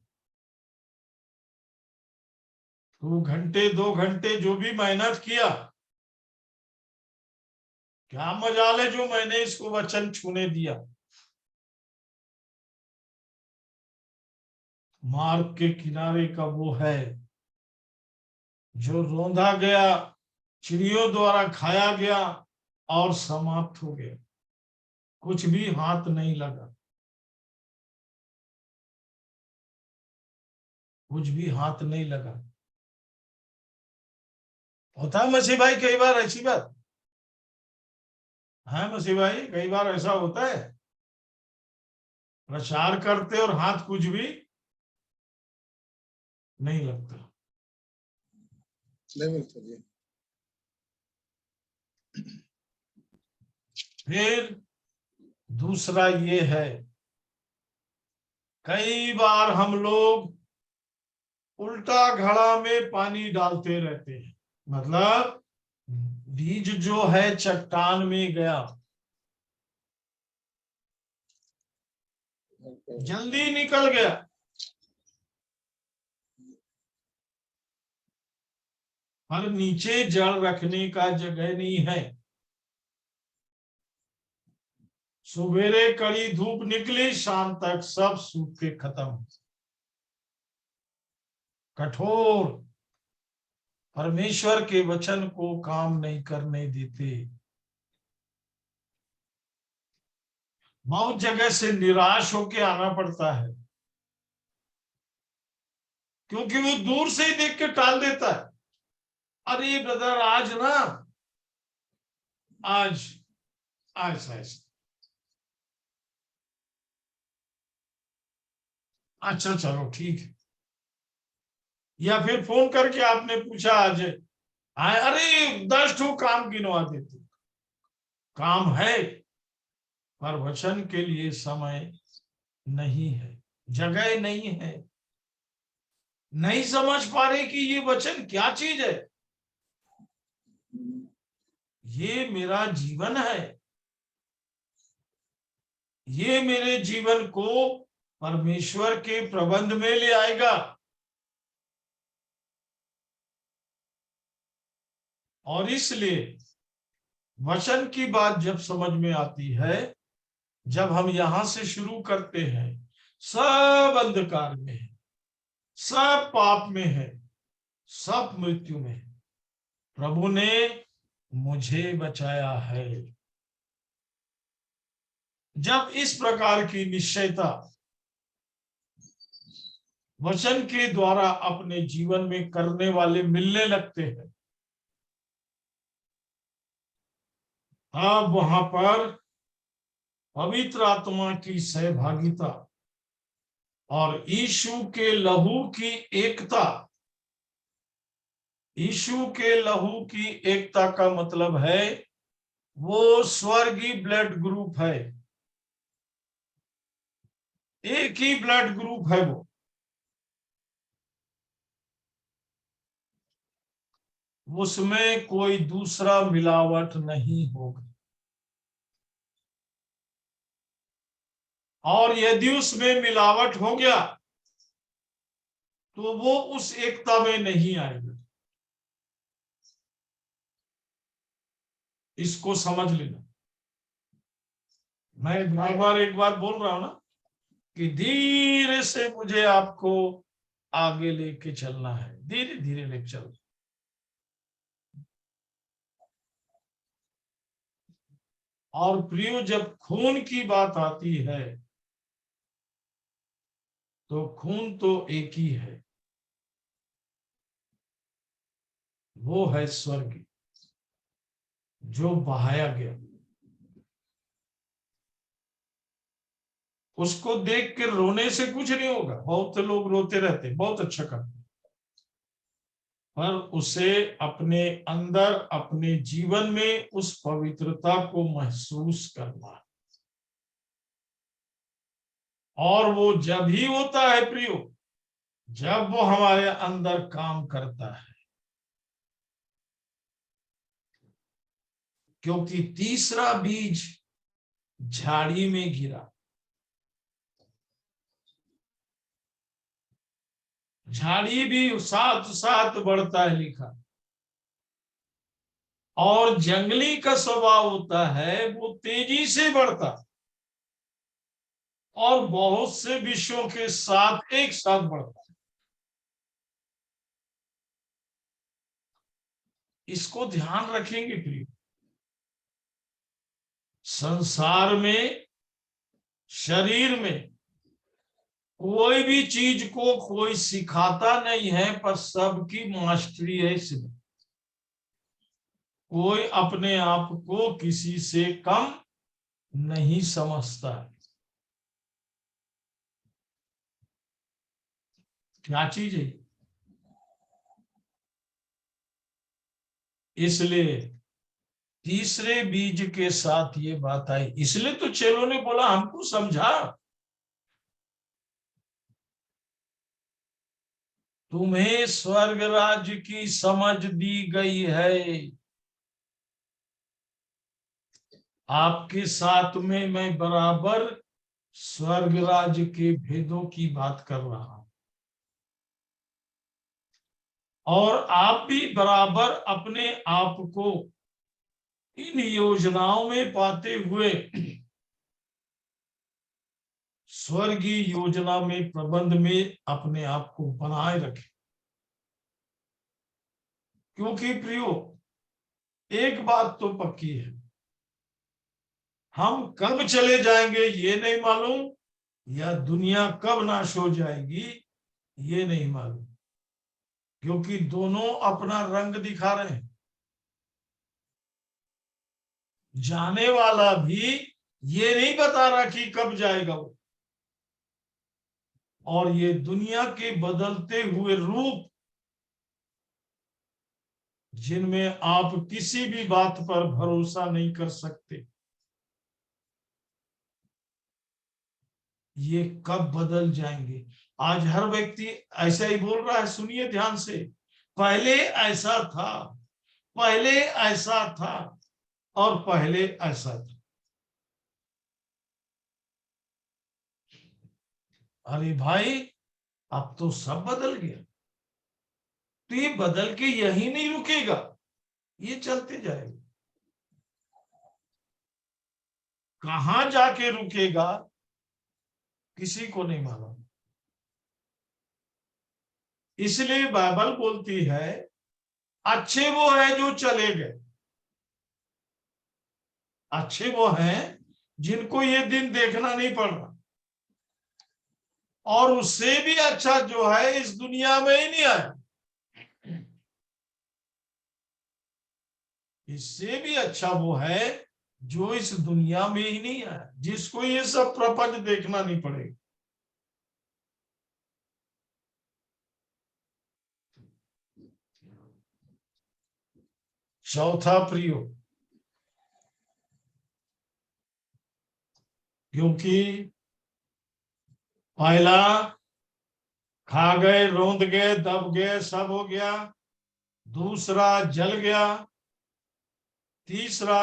तो घंटे 2 घंटे जो भी मेहनत किया, क्या मजाल है जो मैंने इसको वचन छूने दिया। मार्ग के किनारे का वो है जो रौंदा गया, चिड़ियों द्वारा खाया गया और समाप्त हो गया, कुछ भी हाथ नहीं लगा, कुछ भी हाथ नहीं लगा। होता है मसीह भाई कई बार ऐसी बात है, मसीह भाई कई बार ऐसा होता है, प्रचार करते और हाथ कुछ भी नहीं लगता। नहीं मिलता जी। फिर दूसरा ये है, कई बार हम लोग उल्टा घड़ा में पानी डालते रहते हैं, मतलब बीज जो है चट्टान में गया, जल्दी निकल गया, पर नीचे जड़ रखने का जगह नहीं है। सवेरे कड़ी धूप निकली, शाम तक सब सूख के खत्म। कठोर परमेश्वर के वचन को काम नहीं करने देते। बहुत जगह से निराश होके आना पड़ता है, क्योंकि वो दूर से ही देख के टाल देता है। अरे ब्रदर आज ना, आज आज आज अच्छा चलो ठीक है। या फिर फोन करके आपने पूछा आज अरे 10 ठो काम गिनवा देते। काम है, पर वचन के लिए समय नहीं है, जगह नहीं है, नहीं समझ पा रहे कि ये वचन क्या चीज है। ये मेरा जीवन है, ये मेरे जीवन को परमेश्वर के प्रबंध में ले आएगा। और इसलिए वचन की बात जब समझ में आती है, जब हम यहां से शुरू करते हैं, सब अंधकार में है, सब पाप में है, सब मृत्यु में है, प्रभु ने मुझे बचाया है। जब इस प्रकार की निश्चयता वचन के द्वारा अपने जीवन में करने वाले मिलने लगते हैं, अब वहां पर पवित्र आत्मा की सहभागिता और यीशु के लहू की एकता, यीशु के लहू की एकता का मतलब है वो स्वर्गीय ब्लड ग्रुप है, एक ही ब्लड ग्रुप है वो। उसमें कोई दूसरा मिलावट नहीं होगा। और यदि उसमें मिलावट हो गया तो वो उस एकता में नहीं आएगा। इसको समझ लेना। मैं बार बार एक बार बोल रहा हूं ना कि धीरे से मुझे आपको आगे लेके चलना है, धीरे धीरे लेके चलना। और प्रियो, जब खून की बात आती है तो खून तो एक ही है, वो है स्वर्ग जो बहाया गया। उसको देख के रोने से कुछ नहीं होगा। बहुत लोग रोते रहते, बहुत अच्छा करते, पर उसे अपने अंदर, अपने जीवन में उस पवित्रता को महसूस करना है। और वो जब ही होता है प्रियो, जब वो हमारे अंदर काम करता है। क्योंकि तीसरा बीज झाड़ी में गिरा, झाड़ी भी साथ साथ बढ़ता है लिखा, और जंगली का स्वभाव होता है वो तेजी से बढ़ता और बहुत से विषयों के साथ एक साथ बढ़ता है। इसको ध्यान रखेंगे प्रिय। संसार में, शरीर में कोई भी चीज को कोई सिखाता नहीं है, पर सबकी मास्टरी है इसमें। कोई अपने आप को किसी से कम नहीं समझता है। क्या चीज है? इसलिए तीसरे बीज के साथ ये बात आई। इसलिए तो चेलों ने बोला हमको समझा, तुम्हें स्वर्ग राज्य की समझ दी गई है। आपके साथ में मैं बराबर स्वर्ग राज्य के भेदों की बात कर रहा हूं, और आप भी बराबर अपने आप को इन योजनाओं में पाते हुए स्वर्गीय योजना में, प्रबंध में अपने आप को बनाए रखें। क्योंकि प्रियो, एक बात तो पक्की है, हम कब चले जाएंगे ये नहीं मालूम, या दुनिया कब नाश हो जाएगी ये नहीं मालूम। क्योंकि दोनों अपना रंग दिखा रहे हैं। जाने वाला भी ये नहीं बता रहा कि कब जाएगा वो। और ये दुनिया के बदलते हुए रूप, जिनमें आप किसी भी बात पर भरोसा नहीं कर सकते, ये कब बदल जाएंगे। आज हर व्यक्ति ऐसा ही बोल रहा है। सुनिए ध्यान से, पहले ऐसा था, पहले ऐसा था, और पहले ऐसा था। अरे भाई अब तो सब बदल गया। तो ये बदल के यही नहीं रुकेगा, ये चलते जाएगा। कहां जाके रुकेगा किसी को नहीं मालूम। इसलिए बाइबल बोलती है अच्छे वो है जो चले गए, अच्छे वो हैं जिनको ये दिन देखना नहीं पड़ रहा, और उससे भी अच्छा जो है इस दुनिया में ही नहीं आया। इससे भी अच्छा वो है जो इस दुनिया में ही नहीं आया, जिसको ये सब प्रपंच देखना नहीं पड़ेगा। चौथा प्रियो, क्योंकि पहला खा गए, रौंद गए, दब गए, सब हो गया। दूसरा जल गया। तीसरा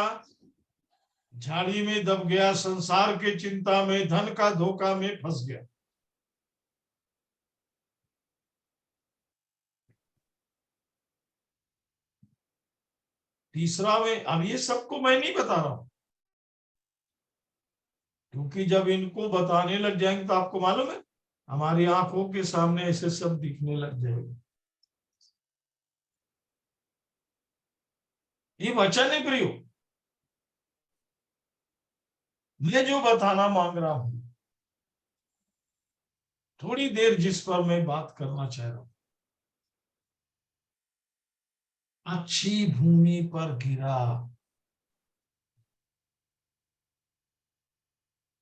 झाड़ी में दब गया, संसार की चिंता में, धन का धोखा में फंस गया। तीसरा में, अब ये सबको मैं नहीं बता रहा हूं, क्योंकि जब इनको बताने लग जाएंगे तो आपको मालूम है हमारी आंखों के सामने ऐसे सब दिखने लग जाएगा। ये वचन है प्रियो, मैं जो बताना मांग रहा हूं, थोड़ी देर जिस पर मैं बात करना चाह रहा हूं, अच्छी भूमि पर गिरा,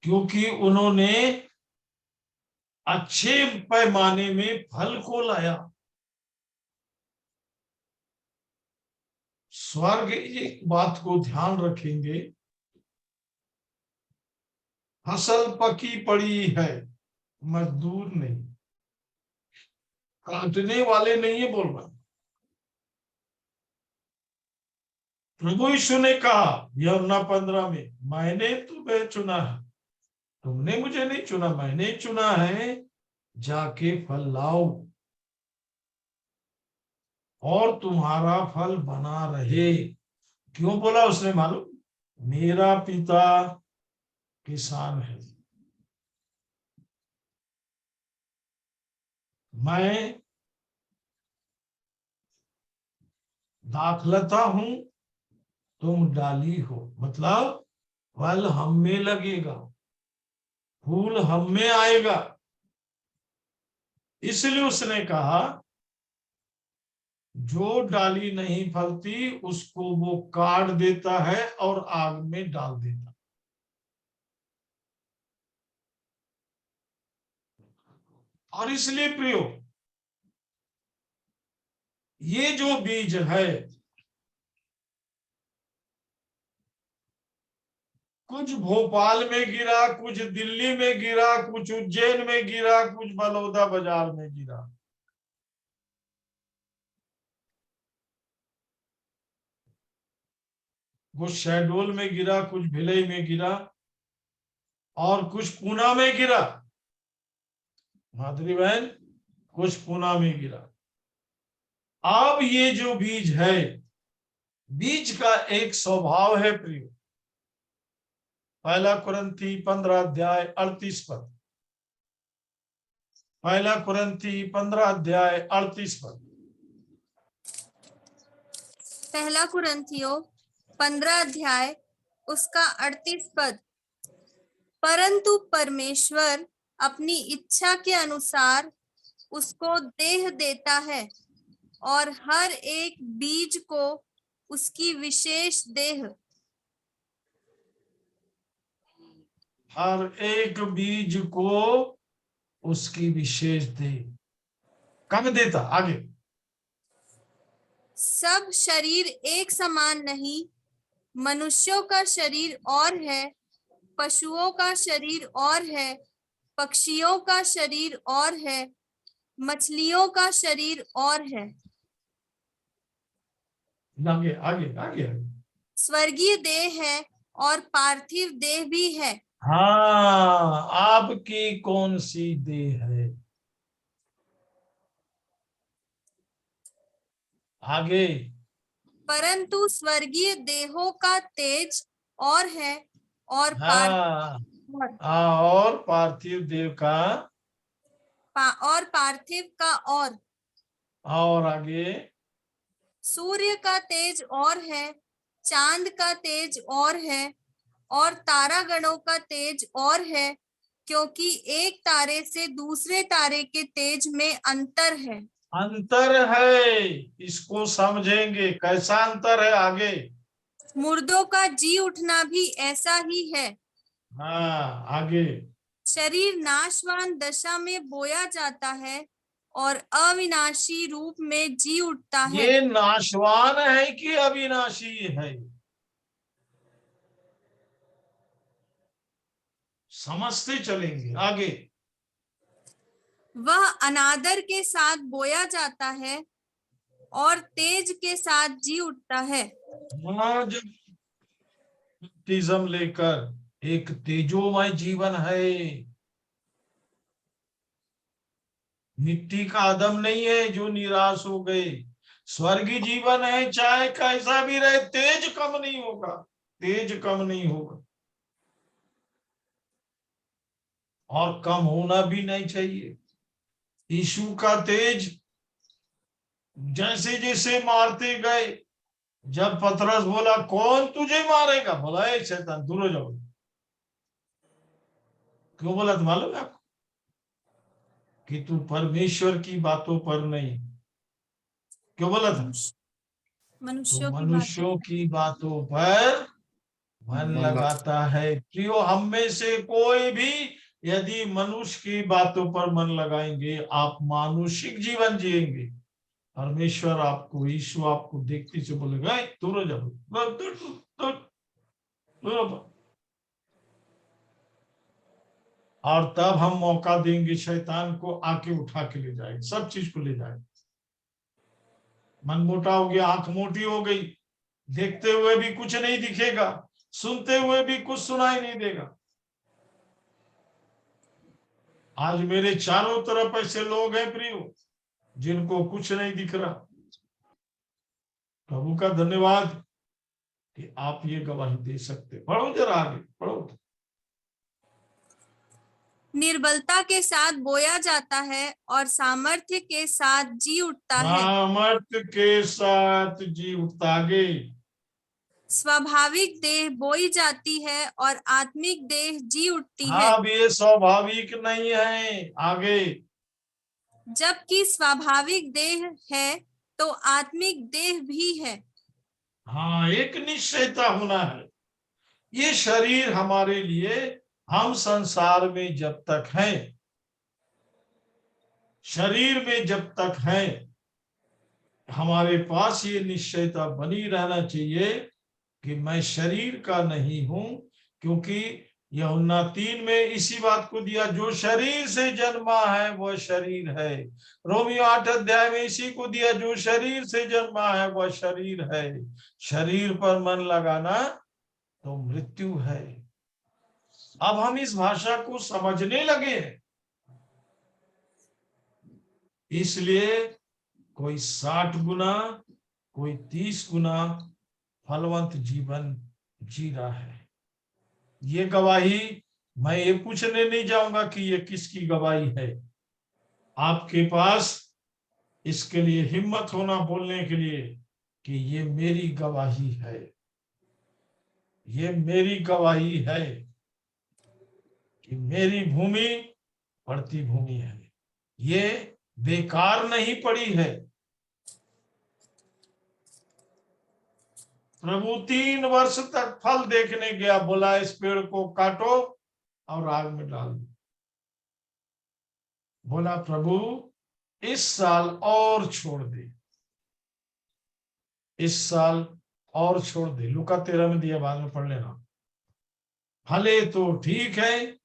क्योंकि उन्होंने अच्छे पैमाने में फल को लाया। स्वर्ग एक बात को ध्यान रखेंगे, फसल पकी पड़ी है, मजदूर नहीं, काटने वाले नहीं है बोल रहा। प्रभु यीशु ने कहा यूहन्ना 15 में, मैंने तुम्हें चुना है, तुमने मुझे नहीं चुना, मैंने चुना है, जाके फल लाओ और तुम्हारा फल बना रहे। क्यों बोला उसने मालूम? मेरा पिता किसान है, मैं दाखलता हूं, तुम डाली हो। मतलब फल हम में लगेगा, फूल हम में आएगा। इसलिए उसने कहा जो डाली नहीं फलती उसको वो काट देता है और आग में डाल देता। और इसलिए प्रियो, ये जो बीज है, कुछ भोपाल में गिरा, कुछ दिल्ली में गिरा, कुछ उज्जैन में गिरा, कुछ बलौदा बाजार में गिरा। कुछ शहडोल में गिरा, कुछ भिलई में गिरा, और कुछ पूना में गिरा। माधुरी बहन, कुछ पूना में गिरा। अब ये जो बीज है, बीज का एक स्वभाव है प्रिय। पहला कुरिन्थी 15 अध्याय 38 पद। पहला कुरिन्थी 15 अध्याय 38 पद। पहला कुरिन्थियों 15 अध्याय उसका 38 पद। परंतु परमेश्वर अपनी इच्छा के अनुसार उसको देह देता है, और हर एक बीज को उसकी विशेष देह। हर एक बीज को उसकी विशेष देह कब देता? आगे, सब शरीर एक समान नहीं, मनुष्यों का शरीर और है, पशुओं का शरीर और है, पक्षियों का शरीर और है, मछलियों का शरीर और है। आगे आगे आगे। स्वर्गीय देह है और पार्थिव देह भी है। हाँ, आपकी कौन सी देह है। आगे। परंतु स्वर्गीय देहों का तेज और है, और हाँ, और पार्थिव देव का। और पार्थिव का और आगे। सूर्य का तेज और है, चांद का तेज और है, और तारागणों का तेज और है, क्योंकि एक तारे से दूसरे तारे के तेज में अंतर है। अंतर है, इसको समझेंगे कैसा अंतर है। आगे। मुर्दों का जी उठना भी ऐसा ही है। हाँ, आगे। शरीर नाशवान दशा में बोया जाता है और अविनाशी रूप में जी उठता है। ये नाशवान है कि अविनाशी है, समझते चलेंगे। आगे। वह अनादर के साथ बोया जाता है और तेज के साथ जी उठता है। वहां जब बपतिस्म लेकर एक तेजोमय जीवन है, मिट्टी का आदम नहीं है जो निराश हो गए। स्वर्गीय जीवन है, चाहे कैसा भी रहे, तेज कम नहीं होगा, तेज कम नहीं होगा, और कम होना भी नहीं चाहिए। यीशु का तेज जैसे जैसे मारते गए, जब पतरस बोला कौन तुझे मारेगा, बोला ए शैतान दूर हो जाओ। क्यों बोला तो मालूम है आपको, कि तू परमेश्वर की बातों पर नहीं। क्यों बोला था? तो मनुष्यों की बातों मनुष्यों की बातों पर मन लगाता है। प्रियो, हम में से कोई भी यदि मनुष्य की बातों पर मन लगाएंगे, आप मानुषिक जीवन जिएंगे। परमेश्वर आपको, यीशु आपको देखते से बोलेगा दूर हो जाओ, दूर, दूर, दूर, दूर हो जाओ। और तब हम मौका देंगे शैतान को, आके उठा के ले जाएगा, सब चीज को ले जाएगा। मन मोटा हो गया, आंख मोटी हो गई, देखते हुए भी कुछ नहीं दिखेगा, सुनते हुए भी कुछ सुनाई नहीं देगा। आज मेरे चारों तरफ ऐसे लोग हैं प्रियो, जिनको कुछ नहीं दिख रहा। प्रभु का धन्यवाद कि आप ये गवाही दे सकते। पढ़ो जरा आगे, पढ़ो। निर्बलता के साथ बोया जाता है और सामर्थ्य के साथ जी उठता है। सामर्थ्य के साथ जी उठता। आगे। स्वाभाविक देह बोई जाती है और आत्मिक देह जी उठती है। अब ये स्वाभाविक नहीं है। आगे। जबकि स्वाभाविक देह है तो आत्मिक देह भी है। हाँ, एक निश्चयता होना है। ये शरीर हमारे लिए, हम संसार में जब तक हैं, शरीर में जब तक हैं, हमारे पास ये निश्चयता बनी रहना चाहिए कि मैं शरीर का नहीं हूं। क्योंकि यूहन्ना 3 में इसी बात को दिया, जो शरीर से जन्मा है वह शरीर है। रोमियो 8 अध्याय में इसी को दिया, जो शरीर से जन्मा है वह शरीर है। शरीर पर मन लगाना तो मृत्यु है। अब हम इस भाषा को समझने लगे हैं, इसलिए कोई 60 गुना, कोई 30 गुना फलवंत जीवन जी रहा है। ये गवाही मैं ये पूछने नहीं जाऊंगा कि ये किसकी गवाही है। आपके पास इसके लिए हिम्मत होना बोलने के लिए कि ये मेरी गवाही है, ये मेरी गवाही है कि मेरी भूमि पड़ती भूमि है, ये बेकार नहीं पड़ी है। प्रभु 3 वर्ष तक फल देखने गया, बोला इस पेड़ को काटो और आग में डाल दो। बोला प्रभु इस साल और छोड़ दे, इस साल और छोड़ दे। लूका 13 में दिया, बाद में पढ़ लेना। फले तो ठीक है,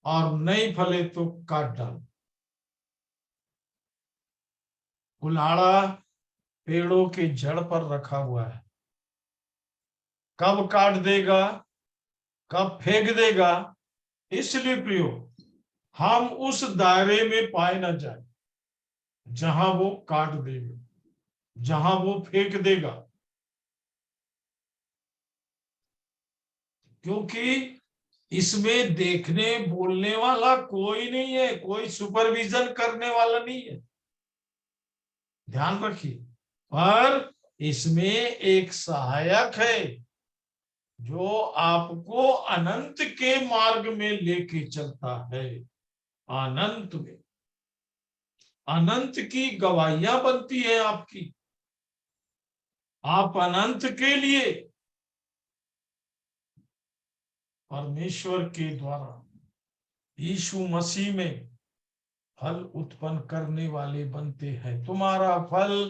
और नहीं फले तो काट डाल। कुल्हाड़ा पेड़ों के जड़ पर रखा हुआ है, कब काट देगा कब फेंक देगा, इसलिए प्रियो हम उस दायरे में पाए ना जाए जहां वो काट देगा, जहां वो फेंक देगा। क्योंकि इसमें देखने बोलने वाला कोई नहीं है, कोई सुपरविजन करने वाला नहीं है, ध्यान रखिए। पर इसमें एक सहायक है जो आपको अनंत के मार्ग में लेके चलता है। अनंत में अनंत की गवाहियां बनती है आपकी। आप अनंत के लिए परमेश्वर के द्वारा यीशु मसीह में फल उत्पन्न करने वाले बनते हैं। तुम्हारा फल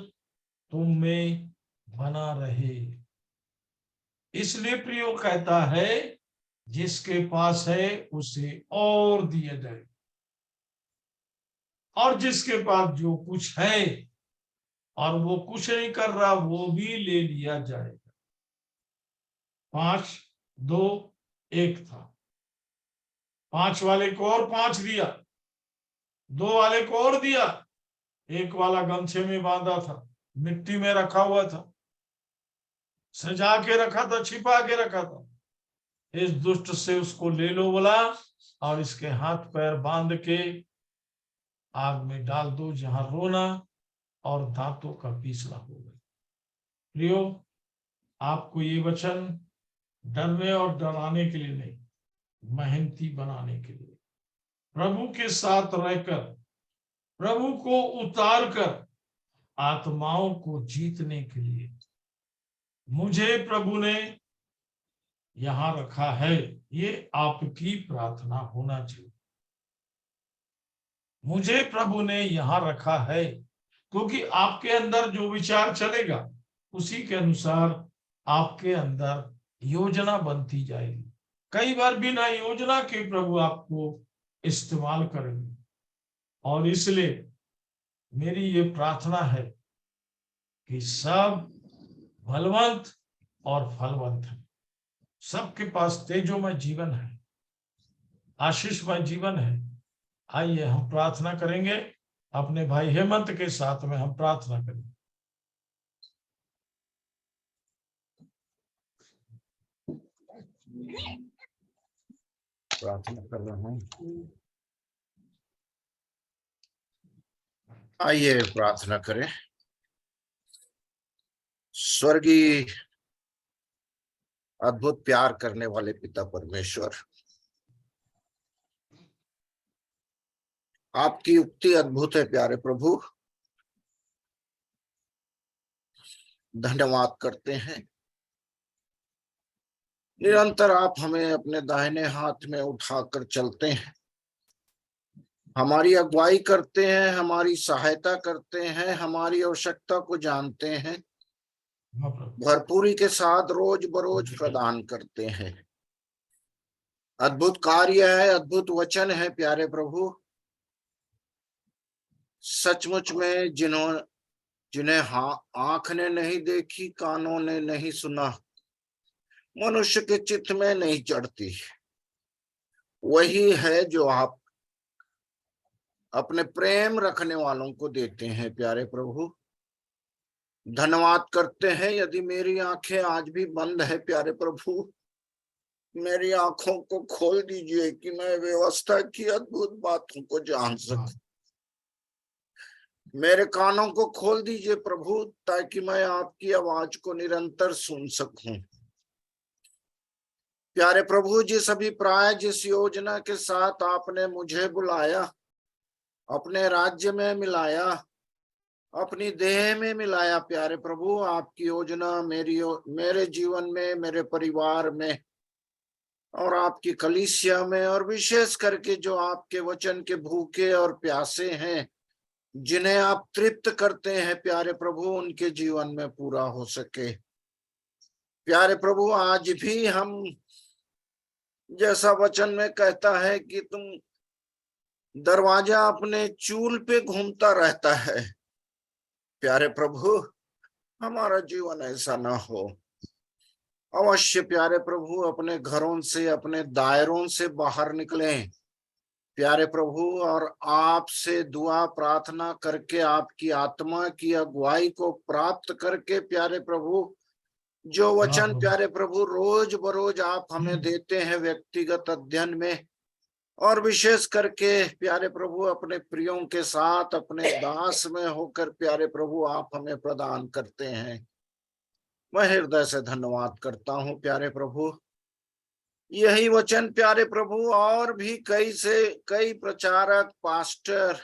तुम में बना रहे। इसलिए प्रियो कहता है जिसके पास है उसे और दिया जाए, और जिसके पास जो कुछ है और वो कुछ नहीं कर रहा वो भी ले लिया जाएगा। 5, 2, 1 था। 5 वाले को और 5 दिया, 2 वाले को और दिया, 1 वाला गमछे में बांधा था, मिट्टी में रखा हुआ था, सजा के रखा था, छिपा के रखा था। इस दुष्ट से उसको ले लो बोला, और इसके हाथ पैर बांध के आग में डाल दो जहां रोना और दांतों का पीसना होगा। प्रियो, आपको ये वचन डरने और डराने के लिए नहीं, मेहनती बनाने के लिए, प्रभु के साथ रहकर प्रभु को उतार कर आत्माओं को जीतने के लिए मुझे प्रभु ने यहां रखा है। ये आपकी प्रार्थना होना चाहिए। मुझे प्रभु ने यहां रखा है क्योंकि आपके अंदर जो विचार चलेगा उसी के अनुसार आपके अंदर योजना बनती जाएगी। कई बार बिना योजना के प्रभु आपको इस्तेमाल करेंगे। और इसलिए मेरी ये प्रार्थना है कि सब बलवंत और फलवंत है, सबके पास तेजोमय जीवन है, आशीषमय जीवन है। आइए हम प्रार्थना करेंगे। अपने भाई हेमंत के साथ में हम प्रार्थना करेंगे। प्रार्थना कर रहा हूँ। आइए प्रार्थना करें। स्वर्गीय अद्भुत प्यार करने वाले पिता परमेश्वर, आपकी युक्ति अद्भुत है प्यारे प्रभु। धन्यवाद करते हैं, निरंतर आप हमें अपने दाहिने हाथ में उठाकर चलते हैं, हमारी अगुवाई करते हैं, हमारी सहायता करते हैं, हमारी आवश्यकता को जानते हैं, भरपूरी के साथ रोज बरोज प्रदान करते हैं। अद्भुत कार्य है, अद्भुत वचन है प्यारे प्रभु। सचमुच में जिन्हें आंख ने नहीं देखी, कानों ने नहीं सुना, मनुष्य के चित्त में नहीं चढ़ती, वही है जो आप अपने प्रेम रखने वालों को देते हैं प्यारे प्रभु। धन्यवाद करते हैं। यदि मेरी आंखें आज भी बंद है प्यारे प्रभु, मेरी आंखों को खोल दीजिए कि मैं व्यवस्था की अद्भुत बातों को जान सकूं। मेरे कानों को खोल दीजिए प्रभु, ताकि मैं आपकी आवाज को निरंतर सुन सकूं। प्यारे प्रभु, जिस अभिप्राय, जिस योजना के साथ आपने मुझे बुलाया, अपने राज्य में मिलाया, अपनी देह में मिलाया प्यारे प्रभु, आपकी योजना मेरे जीवन में, मेरे परिवार में और आपकी कलीसिया में, और विशेष करके जो आपके वचन के भूखे और प्यासे हैं, जिन्हें आप तृप्त करते हैं प्यारे प्रभु, उनके जीवन में पूरा हो सके। प्यारे प्रभु, आज भी हम, जैसा वचन में कहता है कि तुम दरवाजा अपने चूल पे घूमता रहता है, प्यारे प्रभु हमारा जीवन ऐसा ना हो। अवश्य प्यारे प्रभु अपने घरों से, अपने दायरों से बाहर निकलें प्यारे प्रभु, और आपसे दुआ प्रार्थना करके आपकी आत्मा की अगुवाई को प्राप्त करके प्यारे प्रभु, जो वचन प्यारे प्रभु रोज बरोज आप हमें देते हैं व्यक्तिगत अध्ययन में, और विशेष करके प्यारे प्रभु अपने प्रियों के साथ अपने दास में होकर प्यारे प्रभु आप हमें प्रदान करते हैं। मैं हृदय से धन्यवाद करता हूँ प्यारे प्रभु। यही वचन प्यारे प्रभु और भी कई प्रचारक, पास्टर,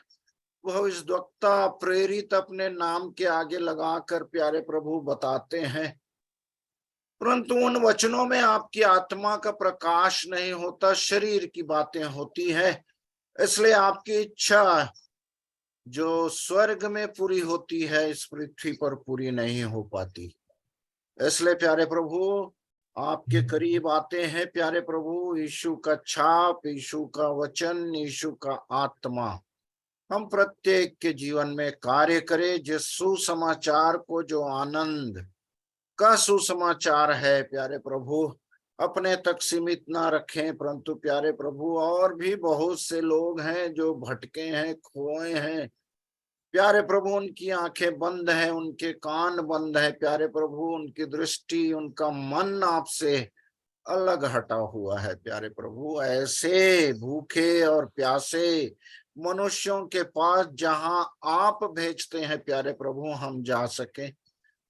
भविष्यद्वक्ता, प्रेरित अपने नाम के आगे लगाकर प्यारे प्रभु बताते हैं, परंतु उन वचनों में आपकी आत्मा का प्रकाश नहीं होता, शरीर की बातें होती है। इसलिए आपकी इच्छा जो स्वर्ग में पूरी होती है इस पृथ्वी पर पूरी नहीं हो पाती। इसलिए प्यारे प्रभु आपके करीब आते हैं प्यारे प्रभु, यीशु का छाप, यीशु का वचन, यीशु का आत्मा हम प्रत्येक के जीवन में कार्य करे, जिस सुसमाचार को, जो आनंद का सुसमाचार है प्यारे प्रभु, अपने तक सीमित ना रखें, परंतु प्यारे प्रभु और भी बहुत से लोग हैं जो भटके हैं, खोए हैं प्यारे प्रभु, उनकी आंखें बंद हैं, उनके कान बंद है प्यारे प्रभु, उनकी दृष्टि, उनका मन आपसे अलग हटा हुआ है प्यारे प्रभु। ऐसे भूखे और प्यासे मनुष्यों के पास जहां आप भेजते हैं प्यारे प्रभु, हम जा सके,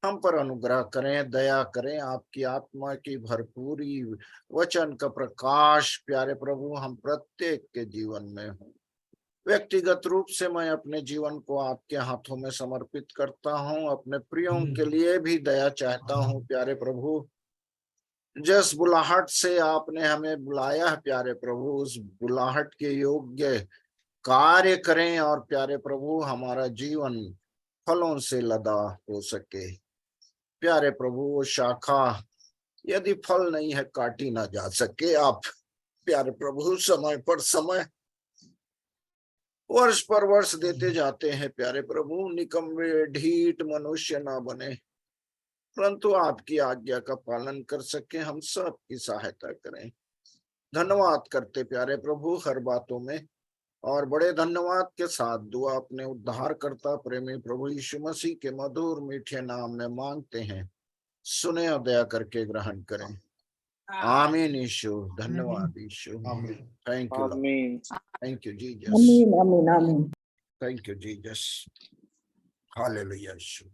हम पर अनुग्रह करें, दया करें, आपकी आत्मा की भरपूरी वचन का प्रकाश प्यारे प्रभु हम प्रत्येक के जीवन में हो। व्यक्तिगत रूप से मैं अपने जीवन को आपके हाथों में समर्पित करता हूं, अपने प्रियों के लिए भी दया चाहता हूं प्यारे प्रभु। जिस बुलाहट से आपने हमें बुलाया है प्यारे प्रभु, उस बुलाहट के योग्य कार्य करें और प्यारे प्रभु हमारा जीवन फलों से लदा हो सके प्यारे प्रभु। वो शाखा यदि फल नहीं है काटी ना जा सके, आप प्यारे प्रभु समय पर समय, वर्ष पर वर्ष देते जाते हैं प्यारे प्रभु। निकम्मे ढीठ मनुष्य ना बने, परंतु आपकी आज्ञा का पालन कर सके, हम सब की सहायता करें। धन्यवाद करते प्यारे प्रभु हर बातों में, और बड़े धन्यवाद के साथ दुआ अपने उद्धार करता प्रेमी प्रभु यीशु मसीह के मधुर मीठे नाम में मांगते हैं, सुने और दया करके ग्रहण करें। आमीन यीशु, धन्यवाद यीशु, थैंक यू, आमीन। थैंक यू जीसस, आमीन आमीन आमीन। थैंक यू जीसस, हालेलुया यीशु।